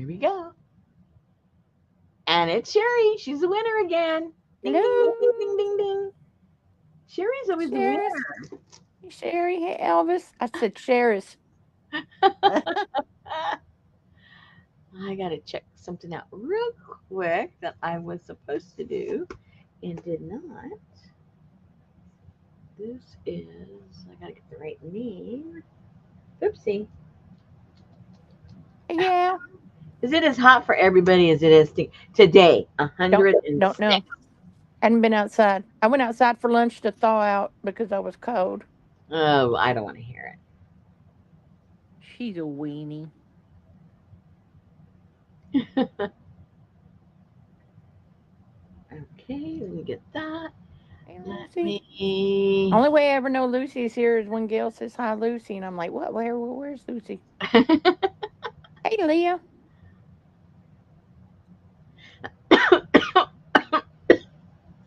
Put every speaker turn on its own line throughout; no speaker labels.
Here we go. And it's Sherry. She's the winner again. Ding, ding, ding, ding,
Hello,
ding, ding, ding. Sherry's always the
Sherry.
winner.
Hey, Sherry. Hey, Elvis. I said Sherry's.
I got to check something out real quick that I was supposed to do and did not. This is, I got to get the right name. Oopsie.
Yeah.
Is it as hot for everybody as it is today?
Don't
106.
know. Hadn't been outside. I went outside for lunch to thaw out because I was cold.
Oh, I don't want to hear
She's a weenie.
it. Okay, let me get that.
Hey,
Let
Lucy.
me.
Only way I ever know Lucy's here is when Gail says hi, Lucy, and I'm like, what? Where's Lucy? Hey, Leah.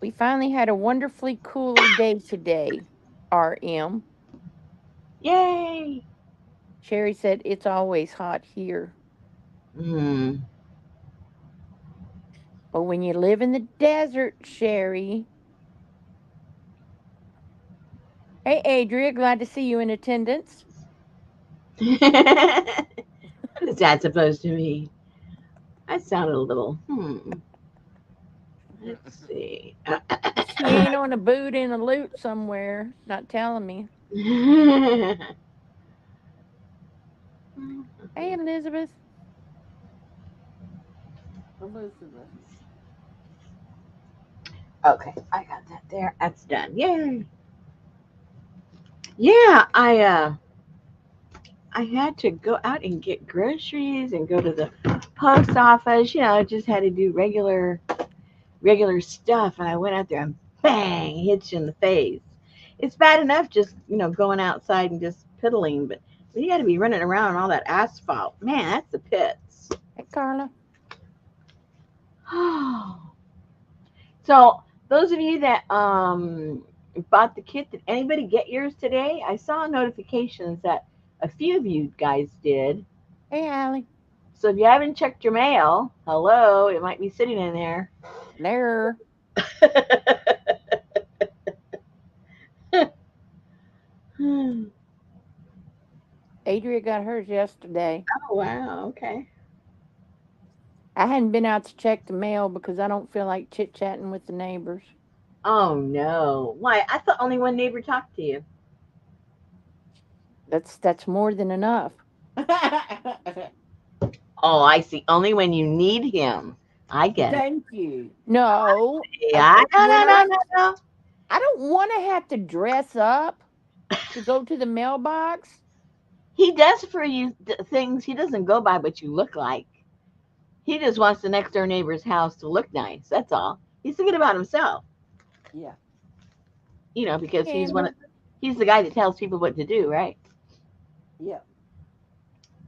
We finally had a wonderfully cooler day today. RM.
Yay!
Sherry said it's always hot here.
Hmm.
But when you live in the desert, Sherry. Hey, Adria, glad to see you in attendance.
What is that supposed to mean? That sounded a little. Let's see.
She ain't on a boot in a loot somewhere. Not telling me. Hey, Elizabeth. Elizabeth.
Okay, I got that there. That's done. Yay! Yeah, I had to go out and get groceries and go to the post office. Just had to do regular stuff. And I went out there and bang, hit you in the face. It's bad enough just going outside and just piddling, but you got to be running around on all that asphalt. Man, that's the pits.
Hey, Carla.
So those of you that bought the kit, did anybody get yours today? I saw notifications that a few of you guys did.
Hey, Allie.
So if you haven't checked your mail, hello, it might be sitting in there.
There.
Oh
Adria got hers yesterday.
wow, okay.
I hadn't been out to check the mail because I don't feel like chit chatting with the neighbors.
Oh no. Why? I thought only one neighbor talked to you.
That's more than enough.
Oh, I see. Only when you need him. I get it.
Thank you. No,
Yeah, no, no,
when
no, no, no.
I don't want to have to dress up to go to the mailbox.
He does for you things he doesn't go by what you look like. He just wants the next door neighbor's house to look nice. That's all. He's thinking about himself,
Yeah.
because
Hey, Amber.
he's the guy that tells people what to do, right?
Yeah.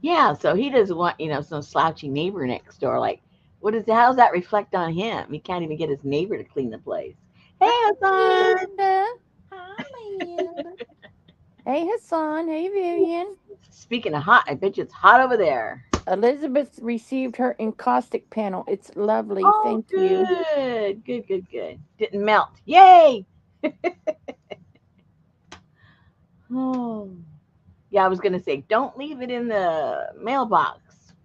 Yeah, so he doesn't want, some slouchy neighbor next door. Like, how does that reflect on him? He can't even get his neighbor to clean the place. Hey,
Hi,
Hassan.
Linda. Hi, Linda. Hey, Hassan. Hey, Vivian.
Speaking of hot, I bet you it's hot over there.
Elizabeth received her encaustic panel. It's lovely.
Oh,
Thank you.
good. Good, good, good. Didn't melt. Yay. Oh. Yeah, I was going to say, don't leave it in the mailbox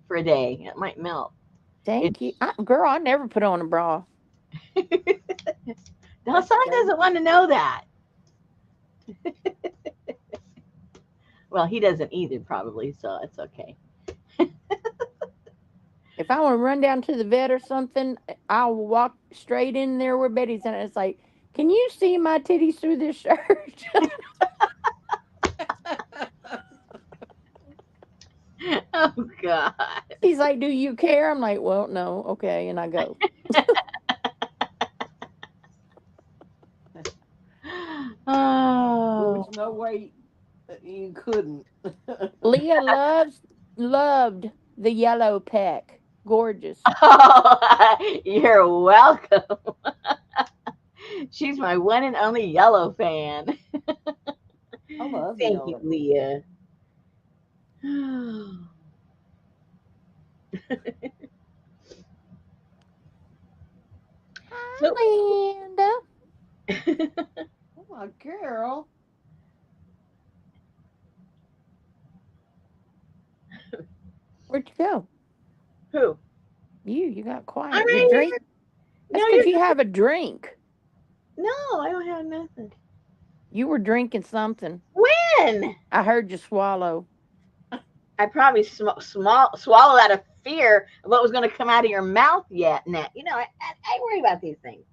for a day. It might melt. It,
Thank you. Girl, I never put on a bra. That's
Hassan doesn't
dirty.
want to know that. Well, he doesn't either, probably, so it's okay.
If I want to run down to the vet or something, I'll walk straight in there where Betty's at. It's like, can you see my titties through this shirt?
Oh, God.
She's like, do you care? I'm like, well, no. Okay. And I go. There
Oh.
was no way that you couldn't. Leah loved the yellow peck. Gorgeous.
Oh, you're welcome. She's my one and only yellow fan.
I love the
Thank you,
yellow.
Leah.
Linda. Oh, my girl. Where'd you go?
Who?
You got
I'm
quiet. You
right
drink?
here. No,
That's because you have a drink.
no, I don't have nothing.
You were drinking something.
When?
I heard you swallow.
I probably swallowed out of fear of what was going to come out of your mouth yet. Net. I worry about these things,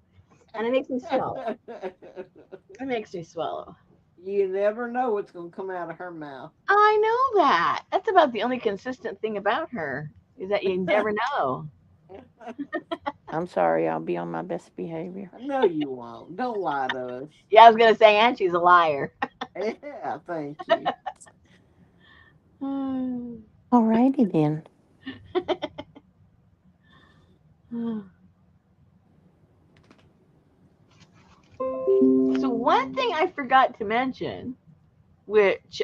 and it makes me swallow. It makes me swallow.
You never know what's going to come out of her mouth.
I know that. That's about the only consistent thing about her is that you never know.
I'm sorry. I'll be on my best behavior. No, you won't. Don't lie to us.
Yeah, I was going to say, and she's a liar.
Yeah, thank you.
Hmm.
All righty then.
So one thing I forgot to mention, which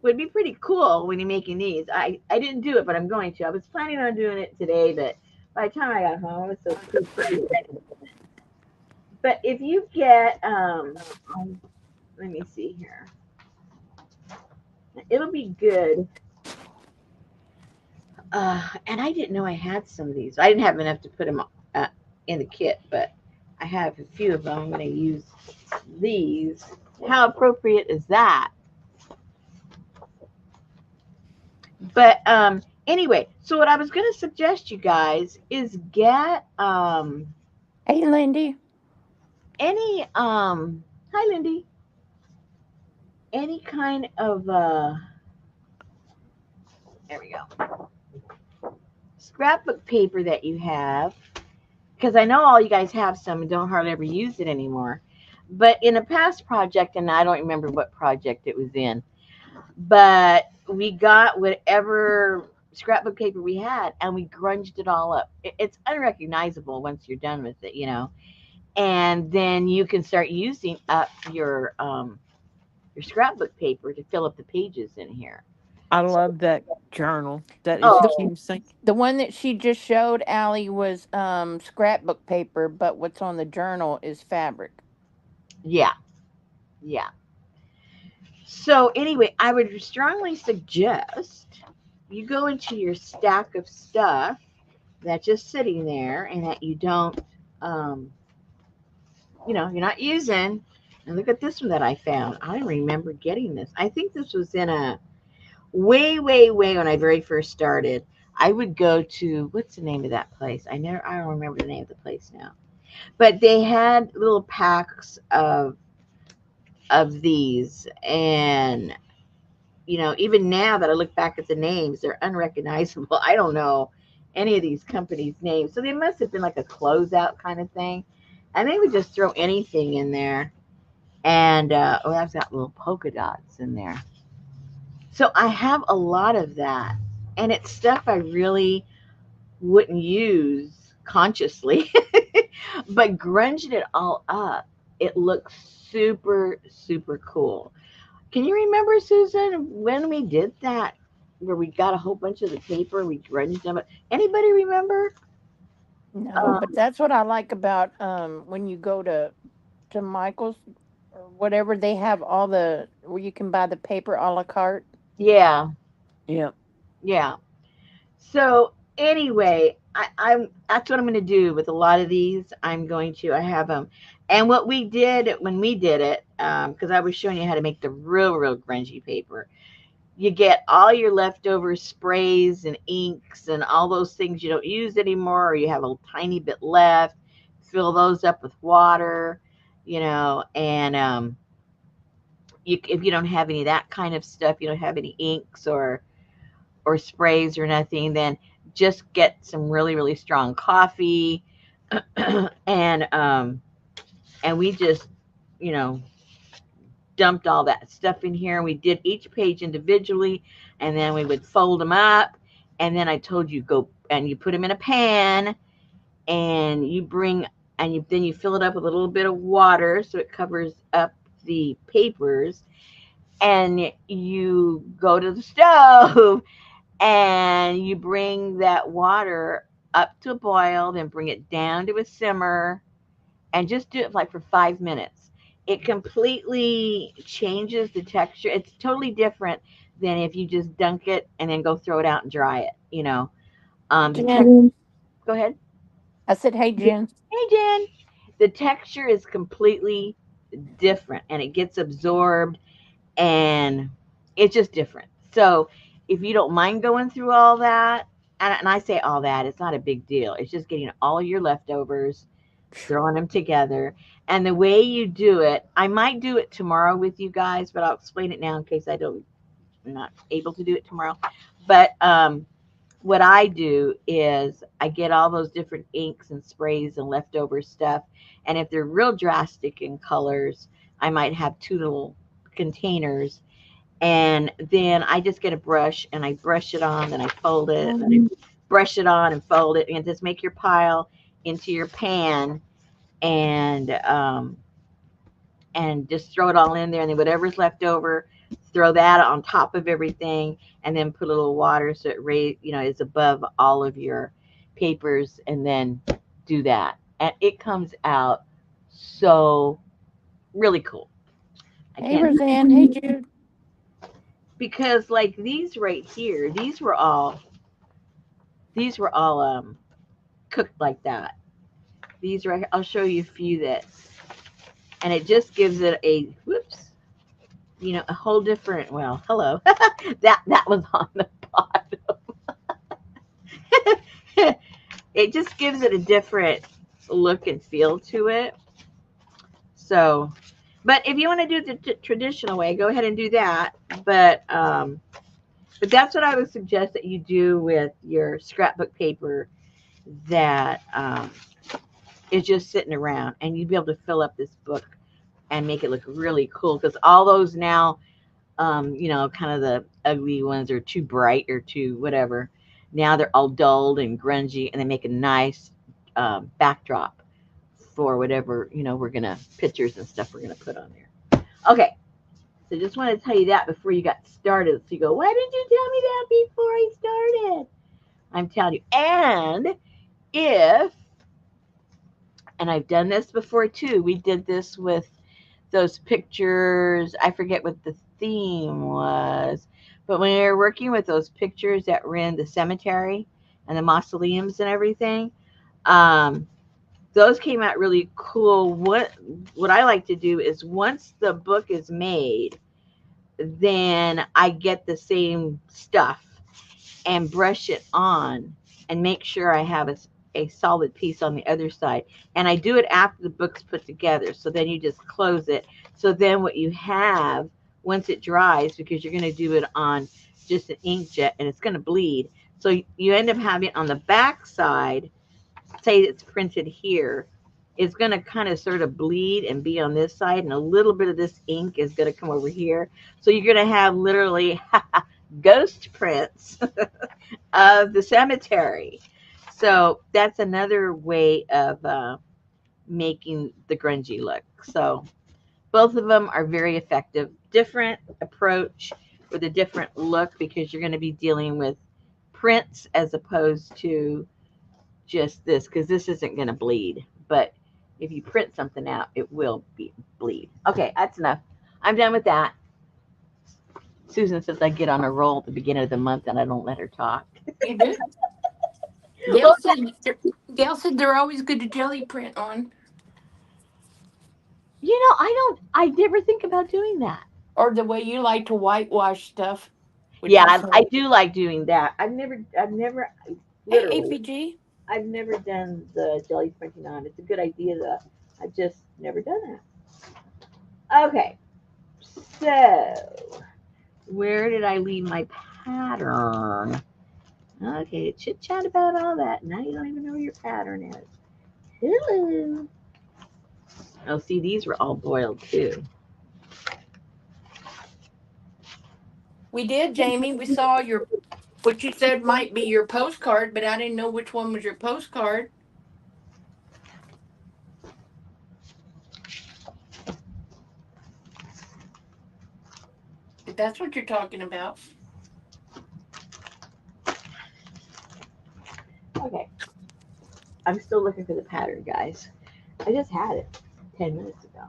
would be pretty cool when you're making these. I didn't do it, but I'm going to. I was planning on doing it today, but by the time I got home, I was so pretty ready. But if you get let me see here. It'll be good. And I didn't know I had some of these. I didn't have enough to put them in the kit, but I have a few of them. I'm going to use these. How appropriate is that? But anyway, so what I was going to suggest you guys is get
Hey, Lindy.
any hi Lindy, any kind of there we go, scrapbook paper that you have, because I know all you guys have some and don't hardly ever use it anymore. But in a past project, and I don't remember what project it was in, but we got whatever scrapbook paper we had and we grunged it all up. It's unrecognizable once you're done with it. And then you can start using up your scrapbook paper to fill up the pages in here.
I love that journal. That is
Oh,
cute.
The one that she just showed Allie was scrapbook paper, but what's on the journal is fabric.
yeah, yeah. So anyway, I would strongly suggest you go into your stack of stuff that's just sitting there and that you don't, um, you're not using. And look at this one that I found. I remember getting this. I think this was in a way, way, way when I very first started. I would go to, what's the name of that place? I don't remember the name of the place now. But they had little packs of these, and even now that I look back at the names, they're unrecognizable. I don't know any of these companies' names, so they must have been like a closeout kind of thing, and they would just throw anything in there. And oh, that's got little polka dots in there. So I have a lot of that, and it's stuff I really wouldn't use consciously, but grunging it all up, it looks super, super cool. Can you remember, Susan, when we did that, where we got a whole bunch of the paper, we grunged them? Anybody remember?
No,
Um,
but that's what I like about when you go to Michael's or whatever, they have all the where you can buy the paper a la carte.
yeah,
Yep.
yeah. So anyway, I'm that's what I'm going to do with a lot of these. I have them, and what we did when we did it, because I was showing you how to make the real, real grungy paper. You get all your leftover sprays and inks and all those things you don't use anymore, or you have a tiny bit left. Fill those up with water, and if you don't have any of that kind of stuff, you don't have any inks or sprays or nothing, then just get some really, really strong coffee, and we just, you know, dumped all that stuff in here. We did each page individually, and then we would fold them up. And then I told you go and you put them in a pan, and you bring and then you fill it up with a little bit of water so it covers up the papers, and you go to the stove and you bring that water up to a boil, then bring it down to a simmer, and just do it like for 5 minutes. It completely changes the texture. It's totally different than if you just dunk it and then go throw it out and dry it. The text.
Jen.
Go ahead.
I said, hey, Jen.
Hey, Jen. The texture is completely different, and it gets absorbed, and it's just different. So if you don't mind going through all that, and I say all that, it's not a big deal. It's just getting all your leftovers, throwing them together. And the way you do it, I might do it tomorrow with you guys, but I'll explain it now in case I'm not able to do it tomorrow. But what I do is I get all those different inks and sprays and leftover stuff. And if they're real drastic in colors, I might have two little containers. And then I just get a brush and I brush it on, then I fold it, and then I brush it on and fold it, and just make your pile into your pan, and and just throw it all in there, and then whatever's left over, throw that on top of everything, and then put a little water so it is above all of your papers, and then do that, and it comes out so really cool. I
Hey,
can't,
Roseanne. Hey, Jude.
because like these right here, these were all cooked like that. These right here, I'll show you a few that, and it just gives it a whoops, a whole different. Well, hello, that was on the bottom. It just gives it a different look and feel to it. So, but if you want to do the traditional way, go ahead and do that. But that's what I would suggest that you do with your scrapbook paper that is just sitting around, and you'd be able to fill up this book and make it look really cool, because all those now, kind of the ugly ones are too bright or too whatever. Now they're all dulled and grungy, and they make a nice backdrop for whatever we're gonna pictures and stuff we're gonna put on there. Okay, so just want to tell you that before you got started. So you go, why didn't you tell me that before I started? I'm telling you. And I've done this before too. We did this with those pictures. I forget what the theme was, but when we were working with those pictures that were in the cemetery and the mausoleums and everything, those came out really cool. What I like to do is once the book is made, then I get the same stuff and brush it on and make sure I have a solid piece on the other side. And I do it after the book's put together. So then you just close it. So then what you have, once it dries, because you're going to do it on just an inkjet and it's going to bleed. So you end up having on the back side, say it's printed here, it's going to kind of sort of bleed and be on this side, and a little bit of this ink is going to come over here. So you're going to have literally ghost prints of the cemetery. So that's another way of making the grungy look. So both of them are very effective. Different approach with a different look, because you're going to be dealing with prints as opposed to just this, because this isn't going to bleed. But if you print something out, it will bleed. Okay, that's enough. I'm done with that. Susan says I get on a roll at the beginning of the month and I don't let her talk.
You do. Gail said they're always good to jelly print on.
I never think about doing that.
Or the way you like to whitewash stuff.
Yeah, I do like doing that. I've never,
Hey,
literally,
APG.
I've never done the jelly printing on. It's a good idea, though. I've just never done that. Okay, so where did I leave my pattern? Okay, chit chat about all that. Now you don't even know where your pattern is. Hello. Oh, see, these were all boiled too.
We did, Jamie. We saw what you said might be your postcard, but I didn't know which one was your postcard. If that's what you're talking about.
Okay. I'm still looking for the pattern, guys. I just had it 10 minutes ago.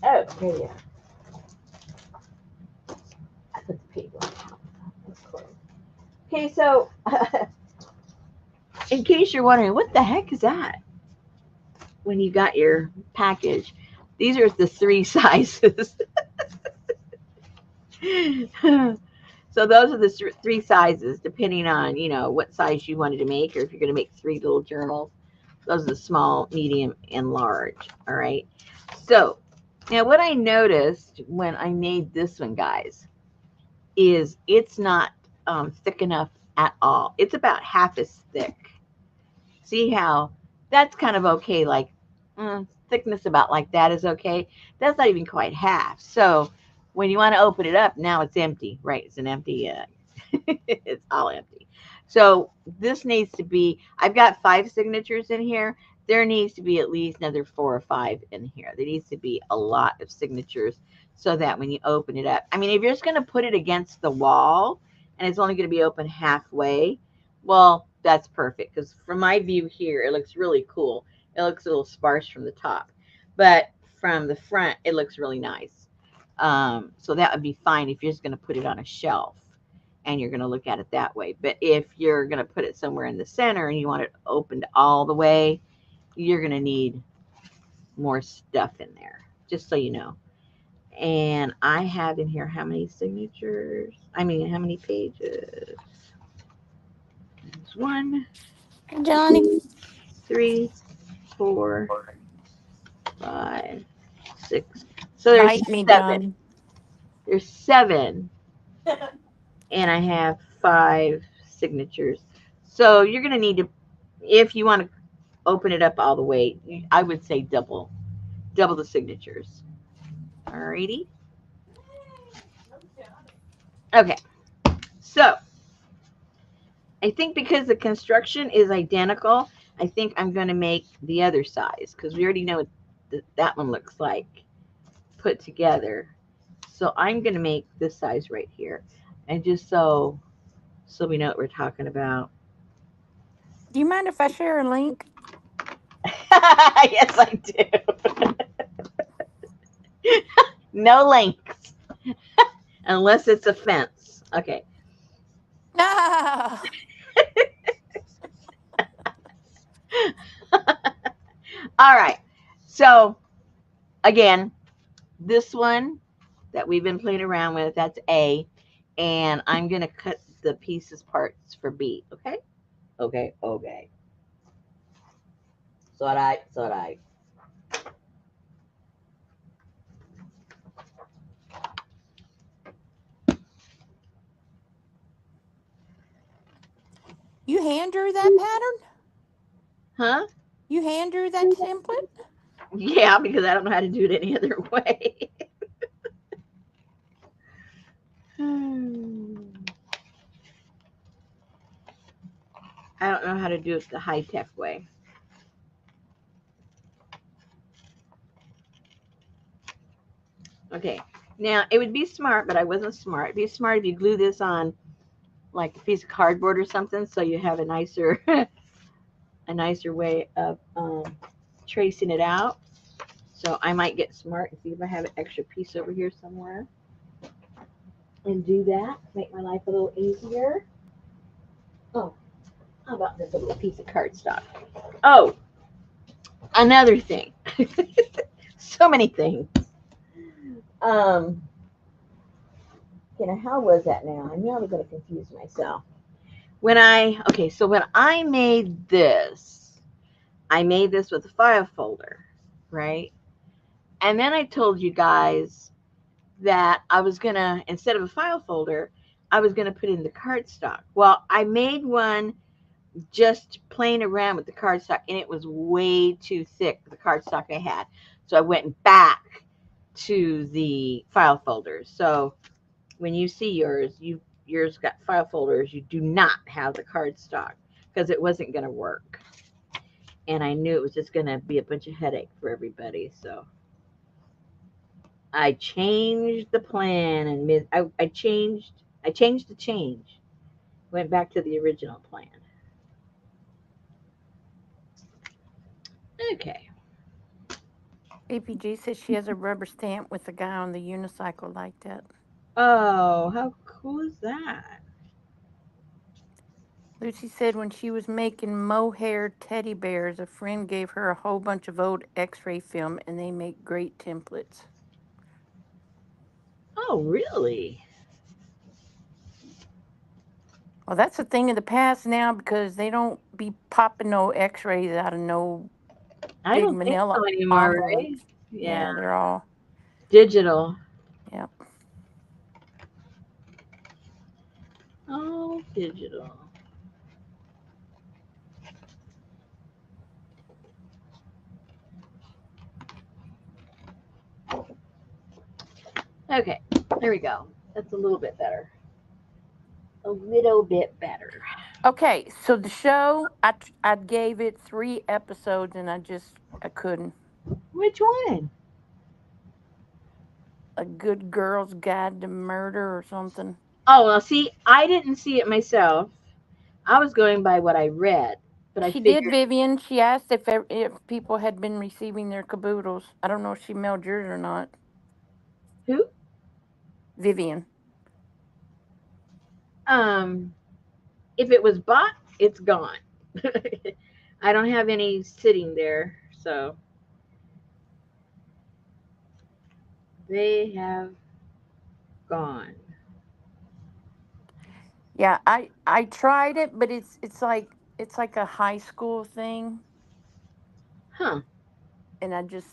Oh, here we are. I put the paper on top. That's close. Okay, so in case you're wondering, what the heck is that? When you got your package, these are the 3 sizes. So those are the 3 sizes, depending on, what size you wanted to make, or if you're going to make 3 little journals. Those are the small, medium, and large. All right. So now what I noticed when I made this one, guys, is it's not thick enough at all. It's about half as thick. See how that's kind of okay, like thickness about like that is okay. That's not even quite half. So when you want to open it up, now it's empty, right? It's an empty, it's all empty. So this needs to be, I've got 5 signatures in here. There needs to be at least another 4 or 5 in here. There needs to be a lot of signatures so that when you open it up, I mean, if you're just going to put it against the wall and it's only going to be open halfway, well, that's perfect, because from my view here, it looks really cool. It looks a little sparse from the top, but from the front, it looks really nice. So that would be fine if you're just going to put it on a shelf and you're going to look at it that way. But if you're going to put it somewhere in the center and you want it opened all the way, you're going to need more stuff in there, just so you know. And I have in here how many signatures? I mean, how many pages? There's 1,
Johnny.
2, 3, 4, 5, 6. So there's
Bite me,
7.
Johnny.
There's 7, and I have 5 signatures. So you're going to need to, if you want to open it up all the way, I would say double the signatures. Alrighty. Okay. So I think because the construction is identical, I think I'm going to make the other size, because we already know what that one looks like put together. So I'm going to make this size right here. And just so we know what we're talking about.
Do you mind if I share a link?
Yes, I do. No links. Unless it's a fence. Okay.
No.
All right. So, again, this one that we've been playing around with, that's A. And I'm going to cut the pieces parts for B. Okay? Okay. Okay. So right. So right.
You hand drew that pattern?
Huh?
You hand drew that template?
Yeah, because I don't know how to do it any other way. I don't know how to do it the high-tech way. Okay, now it would be smart, but I wasn't smart. It'd be smart if you glue this on like a piece of cardboard or something, so you have a nicer way of tracing it out. So I might get smart and see if I have an extra piece over here somewhere and do that. Make my life a little easier. Oh, how about this little piece of cardstock? Oh, another thing. So many things. How was that now? I knew I was going to confuse myself. When I made this, with a file folder, right? And then I told you guys that I was going to, instead of a file folder, I was going to put in the cardstock. Well, I made one just playing around with the cardstock, and it was way too thick, the cardstock I had. So I went back to the file folders. So when you see yours got file folders, you do not have the cardstock, because it wasn't going to work. And I knew it was just going to be a bunch of headache for everybody. So I changed the plan, and I changed I changed the change. Went back to the original plan. Okay.
APG says she has a rubber stamp with a guy on the unicycle like that.
Oh, how cool is that?
Lucy said when she was making mohair teddy bears, a friend gave her a whole bunch of old x-ray film and they make great templates.
Oh, really?
Well, that's a thing of the past now because they don't be popping no x-rays out of no
I
big
don't think
manila
so anymore, right?
envelopes.
Yeah.
Yeah, they're all,
Digital.
yeah.
Oh, digital. Okay, there we go. That's a little bit better. A little bit better.
Okay, so the show, I gave it 3 episodes and I couldn't.
Which one?
A Good Girl's Guide to Murder or something.
Oh, well, see, I didn't see it myself. I was going by what I read, but I
She did,
figured
Vivian. She asked if people had been receiving their caboodles. I don't know if she mailed yours or not.
who?
Vivian.
Um, if it was bought, it's gone. I don't have any sitting there, so they have gone.
Yeah, I tried it, but it's like a high school thing,
Huh.
and I just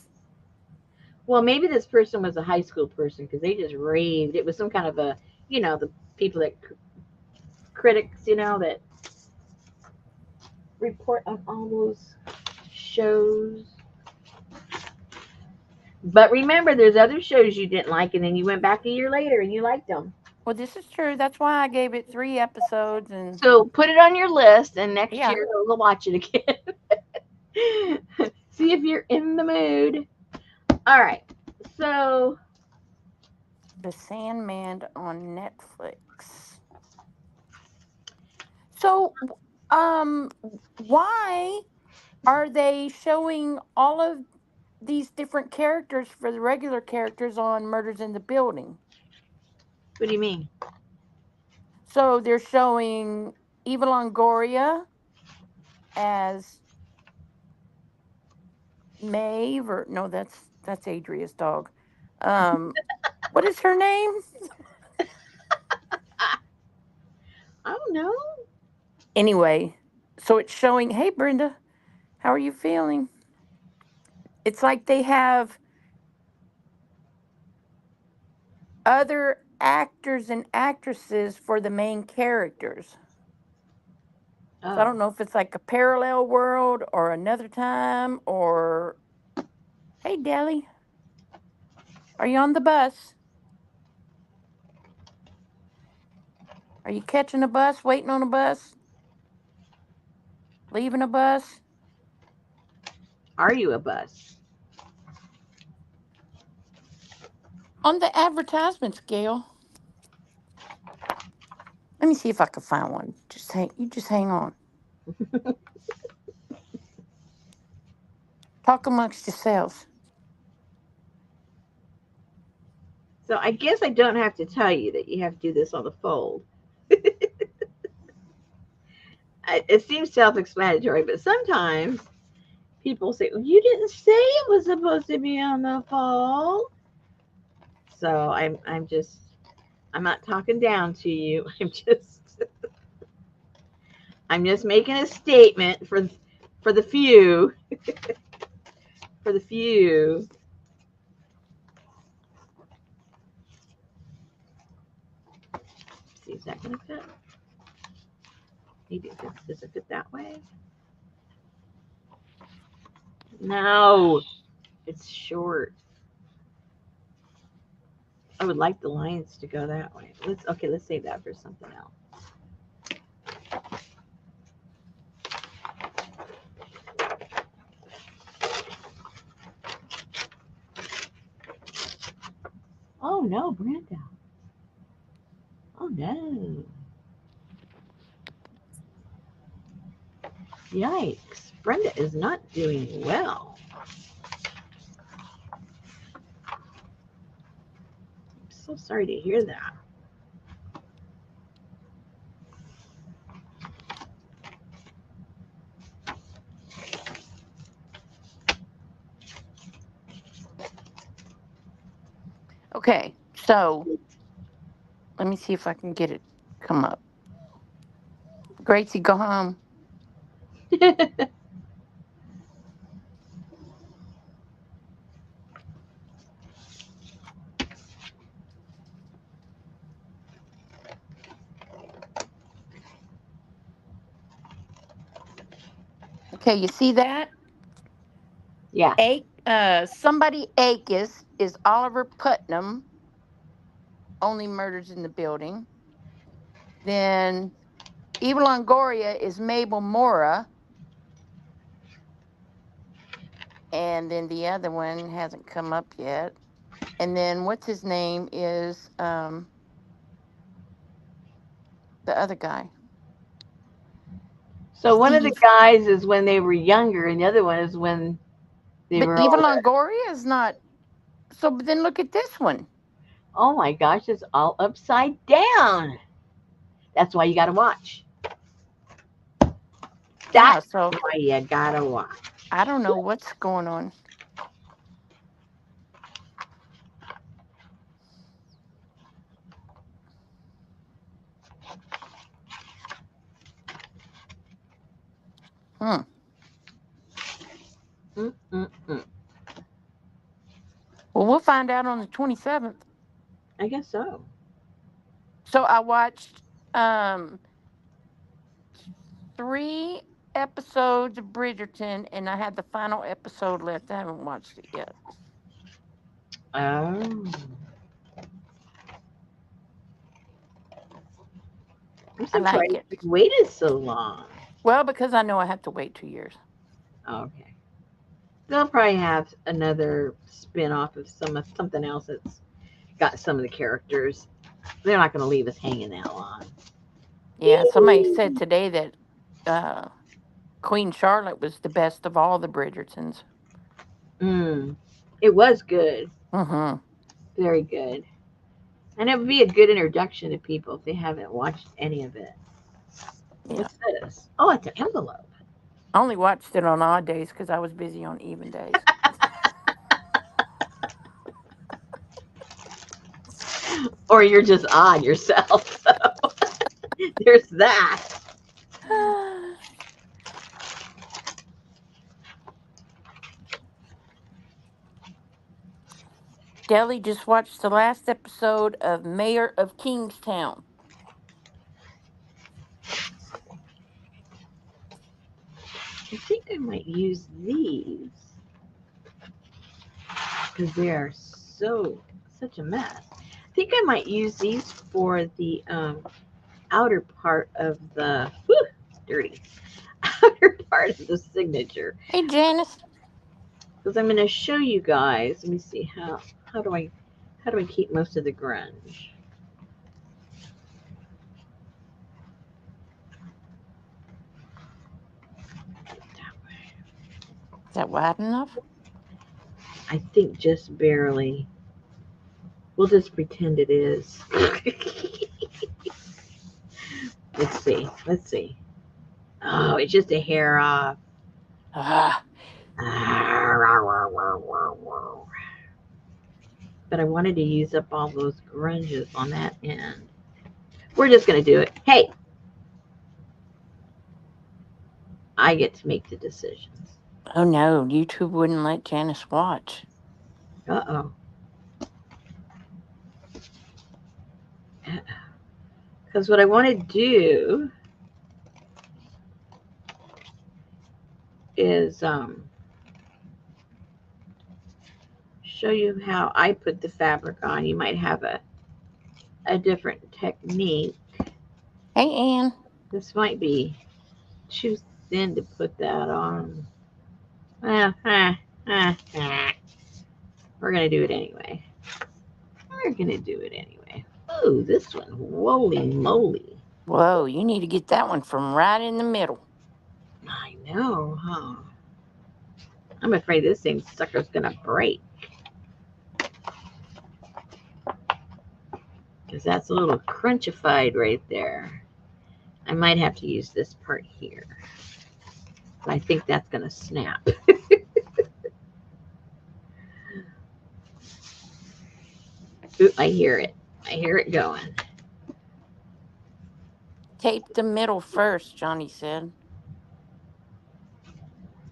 Well, maybe this person was a high school person because they just raved. It was some kind of a, the people that critics, that report on all those shows. But remember, there's other shows you didn't like, and then you went back a year later and you liked them.
well, this is true. That's why I gave it 3 episodes, and
So put it on your list, and next
yeah,
year we'll watch it again. See if you're in the mood. All right. So,
The Sandman on Netflix. So, why are they showing all of these different characters for the regular characters on Murders in the Building?
what do you mean?
So they're showing Eva Longoria as Maeve, or no, that's Adria's dog. What is her name?
I don't know.
Anyway, so it's showing. Hey, Brenda, how are you feeling? It's like they have other actors and actresses for the main characters. So I
Oh,
don't know if it's like a parallel world or another time or hey Deli, are you on the bus? Are you catching a bus, waiting on a bus, leaving a bus?
are you a bus?
On the advertisement scale. Let me see if I can find one. Just hang on. Talk amongst yourselves.
So I guess I don't have to tell you that you have to do this on the fold. It seems self-explanatory, but sometimes people say, well, "You didn't say it was supposed to be on the fold." So I'm not talking down to you. I'm just making a statement for the few, for the few. See, is that gonna fit? Maybe it fits. Does it fit that way? No, it's short. I would like the lines to go that way. Let's save that for something else. Oh no, Brenda. Oh no. Yikes. Brenda is not doing well. I'm so sorry to hear that.
Okay, so let me see if I can get it come up. Gracie, go home. Okay, you see that?
Yeah.
Somebody Akis is Oliver Putnam, only murders in the building. Then Eva Longoria is Mabel Mora. And then the other one hasn't come up yet. And then what's his name is the other guy.
So one of the
Steve.
guys is when they were younger, and the other one is when they
But
were
Eva
older.
Longoria is not. So but then look at this one.
Oh my gosh, it's all upside down. That's why you gotta watch.
Yeah,
That's
so
why you gotta watch.
I don't know what's going on. Hmm.
Mm-mm-mm.
Well, we'll find out on the 27th.
I guess so.
So I watched 3 episodes of Bridgerton, and I had the final episode left. I haven't watched it yet.
Oh. I'm
I like
surprised
it.
you waited so long.
Well, because I know I have to wait 2 years.
Okay. They'll probably have another spin off of something else that's got some of the characters. They're not gonna leave us hanging that long.
Yeah, somebody said today that uh, Queen Charlotte was the best of all the Bridgertons.
Mm. It was good.
Mm-hmm.
Very good. And it would be a good introduction to people if they haven't watched any of it.
Yeah.
What's this? Oh, it's an envelope.
I only watched it on odd days because I was busy on even days.
Or you're just odd yourself. There's that.
Deli just watched the last episode of Mayor of Kingstown.
I think I might use these because they are such a mess. I think I might use these for the outer part of the dirty outer part of the signature
Hey, Janice.
because I'm going to show you guys. Let me see how do I keep most of the grunge.
Is that wide enough?
I think just barely. We'll just pretend it is. Let's see. Let's see. Oh, it's just a hair off.
Ah,
But I wanted to use up all those grunges on that end. We're just going to do it. Hey, I get to make the decisions.
oh no, YouTube wouldn't let Janice watch.
Uh-oh. Because what I want to do is show you how I put the fabric on. You might have a different technique.
Hey, Ann.
This might be too thin to put that on. We're going to do it anyway. We're going to do it anyway. Ooh, this one. Holy moly.
Whoa, you need to get that one from right in the middle.
I know, huh? I'm afraid this thing sucker's gonna break. Because that's a little crunchified right there. I might have to use this part here. But I think that's gonna snap. Ooh, I hear it. I hear it going.
Tape the middle first, Johnny said.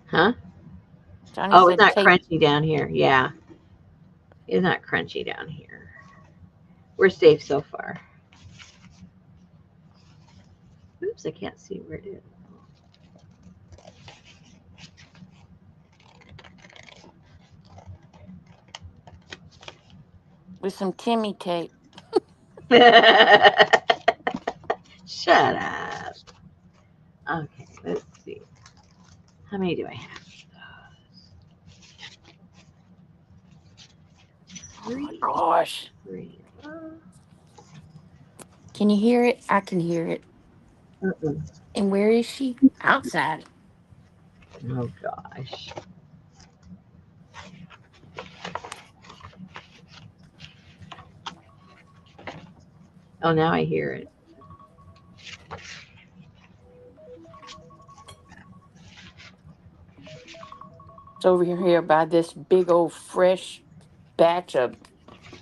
Huh?
Johnny
Oh, it's
said
not
tape.
crunchy down here. Yeah. It's not crunchy down here. We're safe so far. Oops, I can't see where it is.
With some Timmy tape.
Shut up. Okay, let's see. How many do I have?
Oh my
Three.
gosh.
Three.
Can you hear it? I can hear it.
Uh-uh.
And where is she? Outside.
Oh gosh. Oh, now I hear it.
It's over here by this big old fresh batch of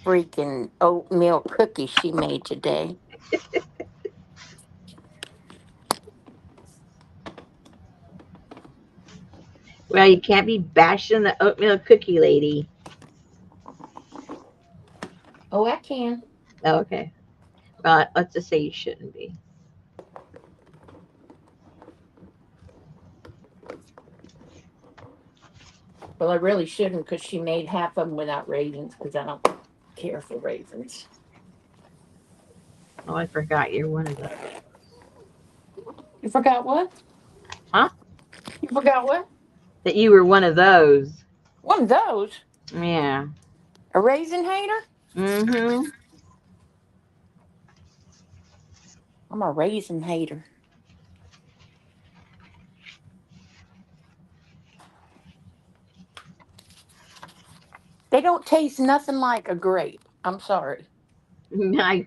freaking oatmeal cookies she made today.
Well, you can't be bashing the oatmeal cookie lady.
Oh, I can.
Oh, okay. Well, let's just say you shouldn't be.
Well, I really shouldn't because she made half of them without raisins because I don't care for raisins.
Oh, I forgot you're one of those.
You forgot what?
Huh?
You forgot what?
That you were one of those.
One of those?
Yeah.
A raisin hater?
Mm-hmm.
I'm a raisin hater. They don't taste nothing like a grape. I'm sorry.
I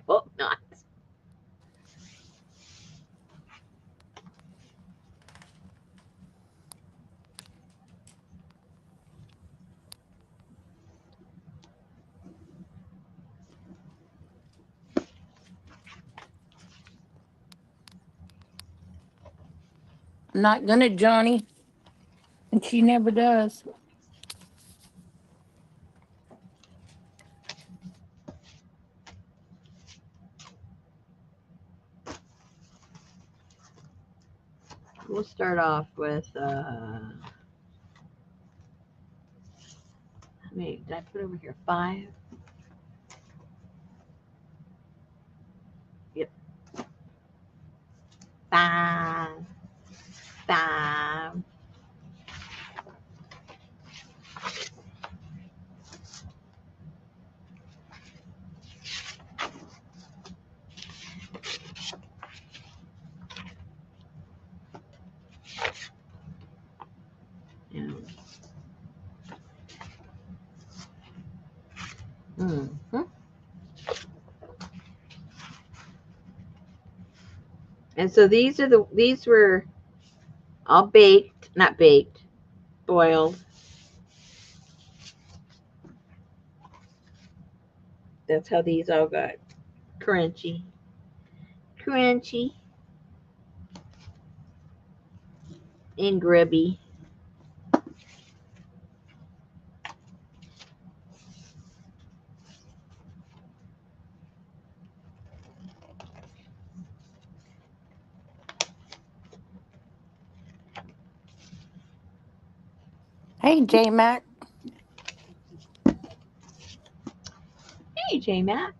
hope not.
I'm not gonna, Johnny. And she never does.
We'll start off with how many did I put over here? 5. Yep. 5. 5. Yeah. Mm-hmm. And so these were all baked, not baked, boiled. That's how these all got crunchy. Crunchy and grubby.
Hey, J Mac.
Hey, J Matt.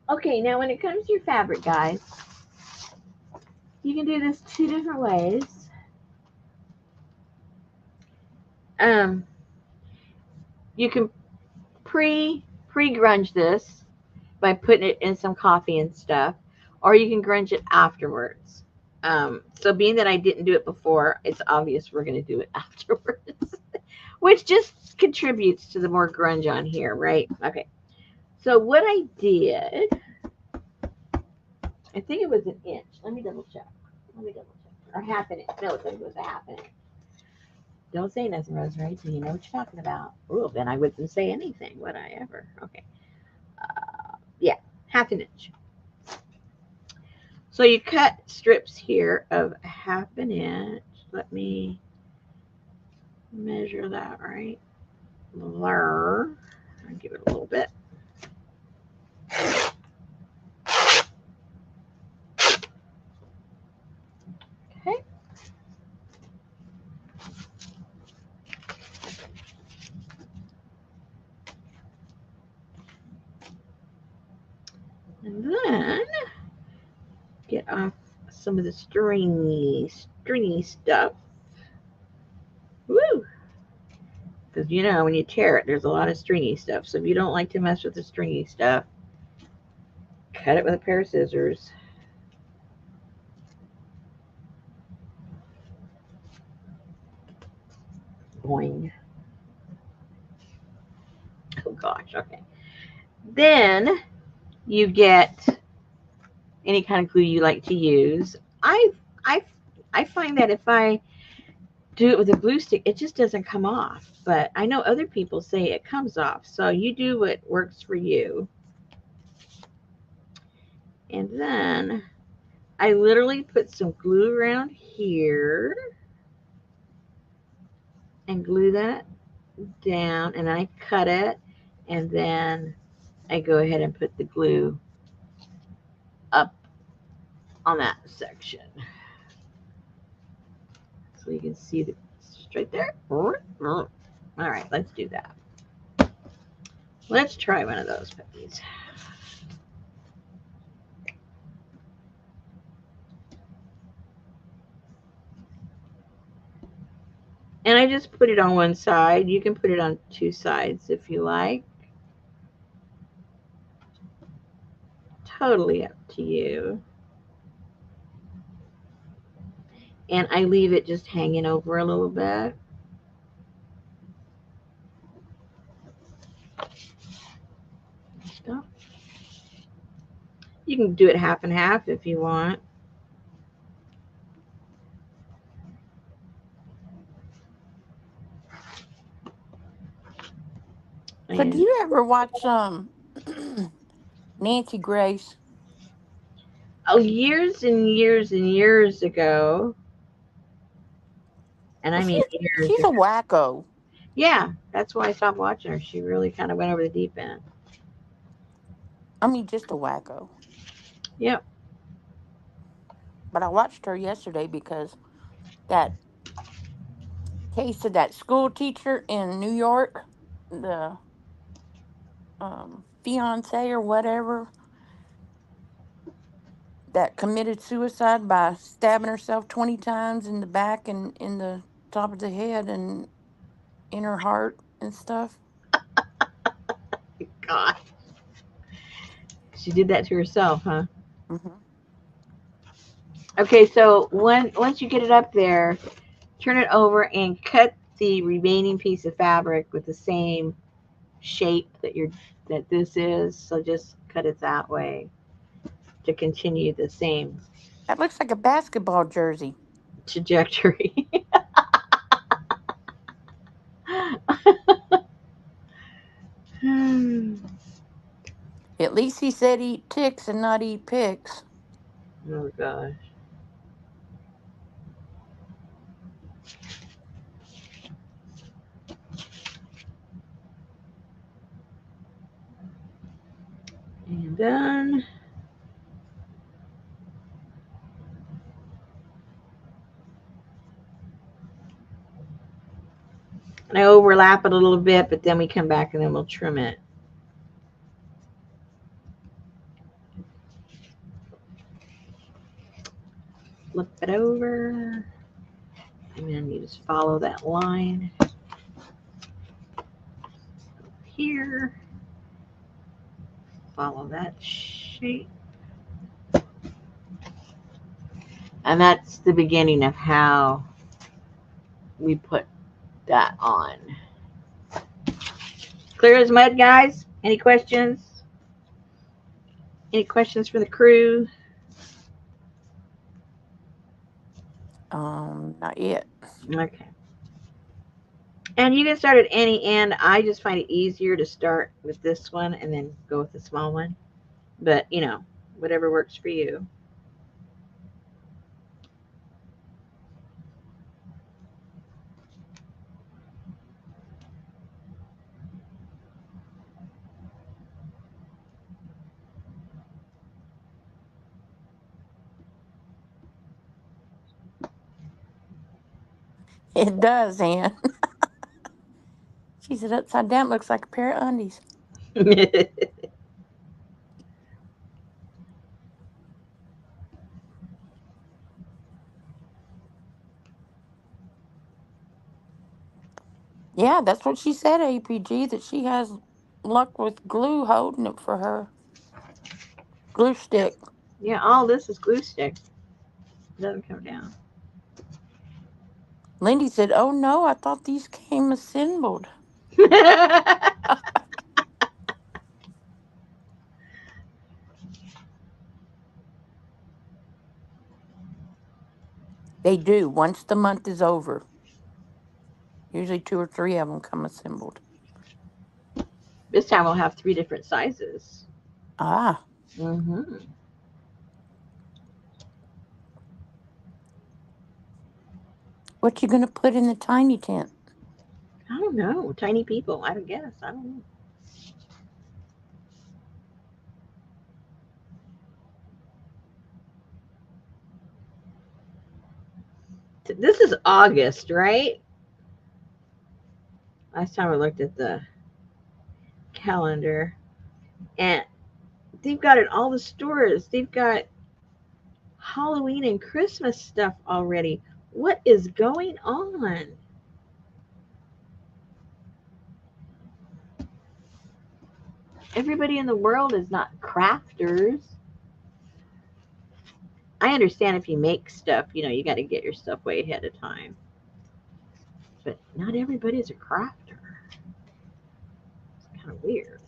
Okay, now when it comes to your fabric, guys, you can do this 2 different ways. You can pre grunge this by putting it in some coffee and stuff, or you can grunge it afterwards. So being that I didn't do it before, it's obvious we're going to do it afterwards, which just contributes to the more grunge on here, right? Okay. So what I did, I think it was an inch. Let me double check. Or half an inch. No, I think it was a half an inch. Don't say nothing, Rosemary, till you know what you're talking about. Oh, then I wouldn't say anything, would I ever? Okay. Yeah, half an inch. So you cut strips here of half an inch. Let me measure that right there. I'll give it a little bit. Okay. And then get off some of the stringy stuff. Woo! Because you know when you tear it, there's a lot of stringy stuff. So if you don't like to mess with the stringy stuff, cut it with a pair of scissors. Boing. Oh gosh, okay. Then you get any kind of glue you like to use. I find that if I do it with a glue stick, it just doesn't come off. But I know other people say it comes off. So you do what works for you. And then I literally put some glue around here and glue that down, and I cut it, and then I go ahead and put the glue up on that section. So you can see the straight there. All right, let's do that. Let's try one of those puppies. And I just put it on one side. You can put it on two sides if you like. Totally up to you. And I leave it just hanging over a little bit. Stop. You can do it half and half if you want.
So do you ever watch Nancy Grace?
Oh, years and years and years ago. And I
Well,
mean years
she's a
ago.
wacko.
Yeah, that's why I stopped watching her. She really kind of went over the deep end.
I mean, just a wacko.
Yep.
But I watched her yesterday because that case of that school teacher in New York, the fiance or whatever, that committed suicide by stabbing herself 20 times in the back and in the top of the head and in her heart and stuff.
God. She did that to herself, huh?
Hmm.
Okay, so once you get it up there, turn it over and cut the remaining piece of fabric with the same shape that this is. So just cut it that way to continue the same
That looks like a basketball jersey.
trajectory. Oh
At least he said eat ticks and not eat picks.
gosh. And then I overlap it a little bit, but then we come back and then we'll trim it. Flip it over. And then you just follow that line here. follow that shape. And that's the beginning of how we put that on. Clear as mud, guys? Any questions? Any questions for the crew?
Not yet.
Okay. And you can start at any end. I just find it easier to start with this one and then go with the small one. But, whatever works for you.
It does, Ann. She said upside down looks like a pair of undies. Yeah, that's what she said, APG, that she has luck with glue holding it for her. Glue stick.
Yeah, all this is glue stick. It doesn't come down.
Lindy said, oh no, I thought these came assembled. They do, once the month is over. Usually 2 or 3 of them come assembled.
This time we'll have 3 different sizes.
Ah.
Mm-hmm.
What you gonna put in the tiny tent?
I don't know. Tiny people. I don't guess. I don't know. This is August, right? Last time I looked at the calendar. And they've got it all the stores. They've got Halloween and Christmas stuff already. What is going on? Everybody in the world is not crafters. I understand if you make stuff, you got to get your stuff way ahead of time. But not everybody's a crafter. It's kind of weird.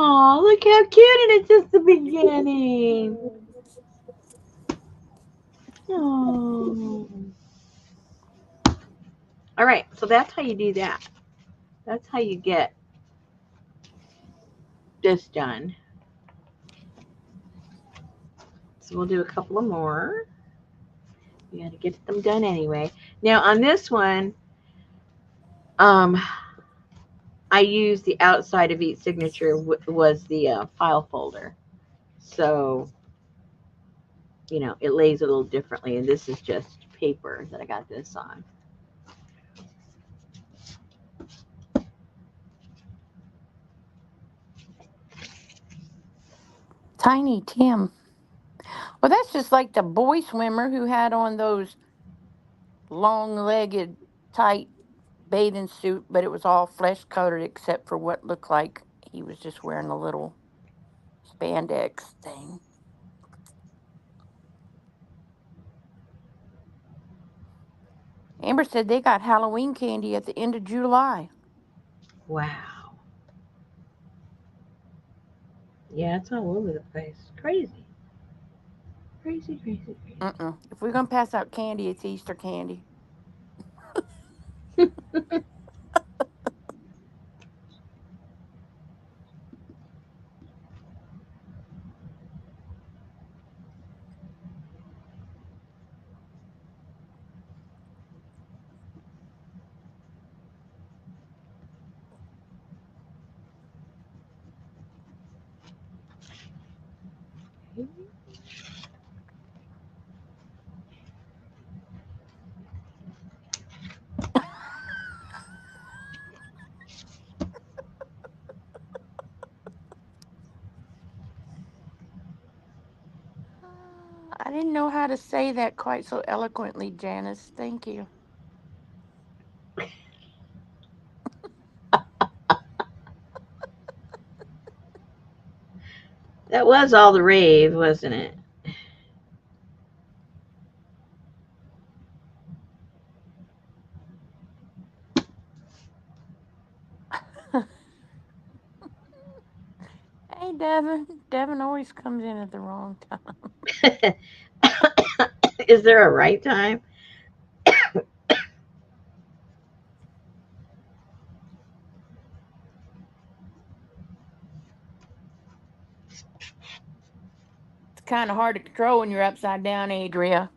Oh, look how cute, and it's just the beginning. Oh. All right, so that's how you do that. That's how you get this done. So we'll do a couple of more. You got to get them done anyway. Now on this one, I used the outside of each signature was the file folder. So, it lays a little differently. And this is just paper that I got this on.
Tiny Tim. Well, that's just like the boy swimmer who had on those long-legged, tight bathing suit, but it was all flesh-colored except for what looked like he was just wearing a little spandex thing. Amber said they got Halloween candy at the end of July.
Wow. Yeah, it's all over the place. Crazy. Crazy, crazy, crazy.
If we're going to pass out candy, it's Easter candy. I didn't know how to say that quite so eloquently, Janice. Thank you.
That was all the rave, wasn't it?
Hey, Devin. Devin always comes in at the wrong time.
Is there a right time?
It's kind of hard to control when you're upside down, Adria.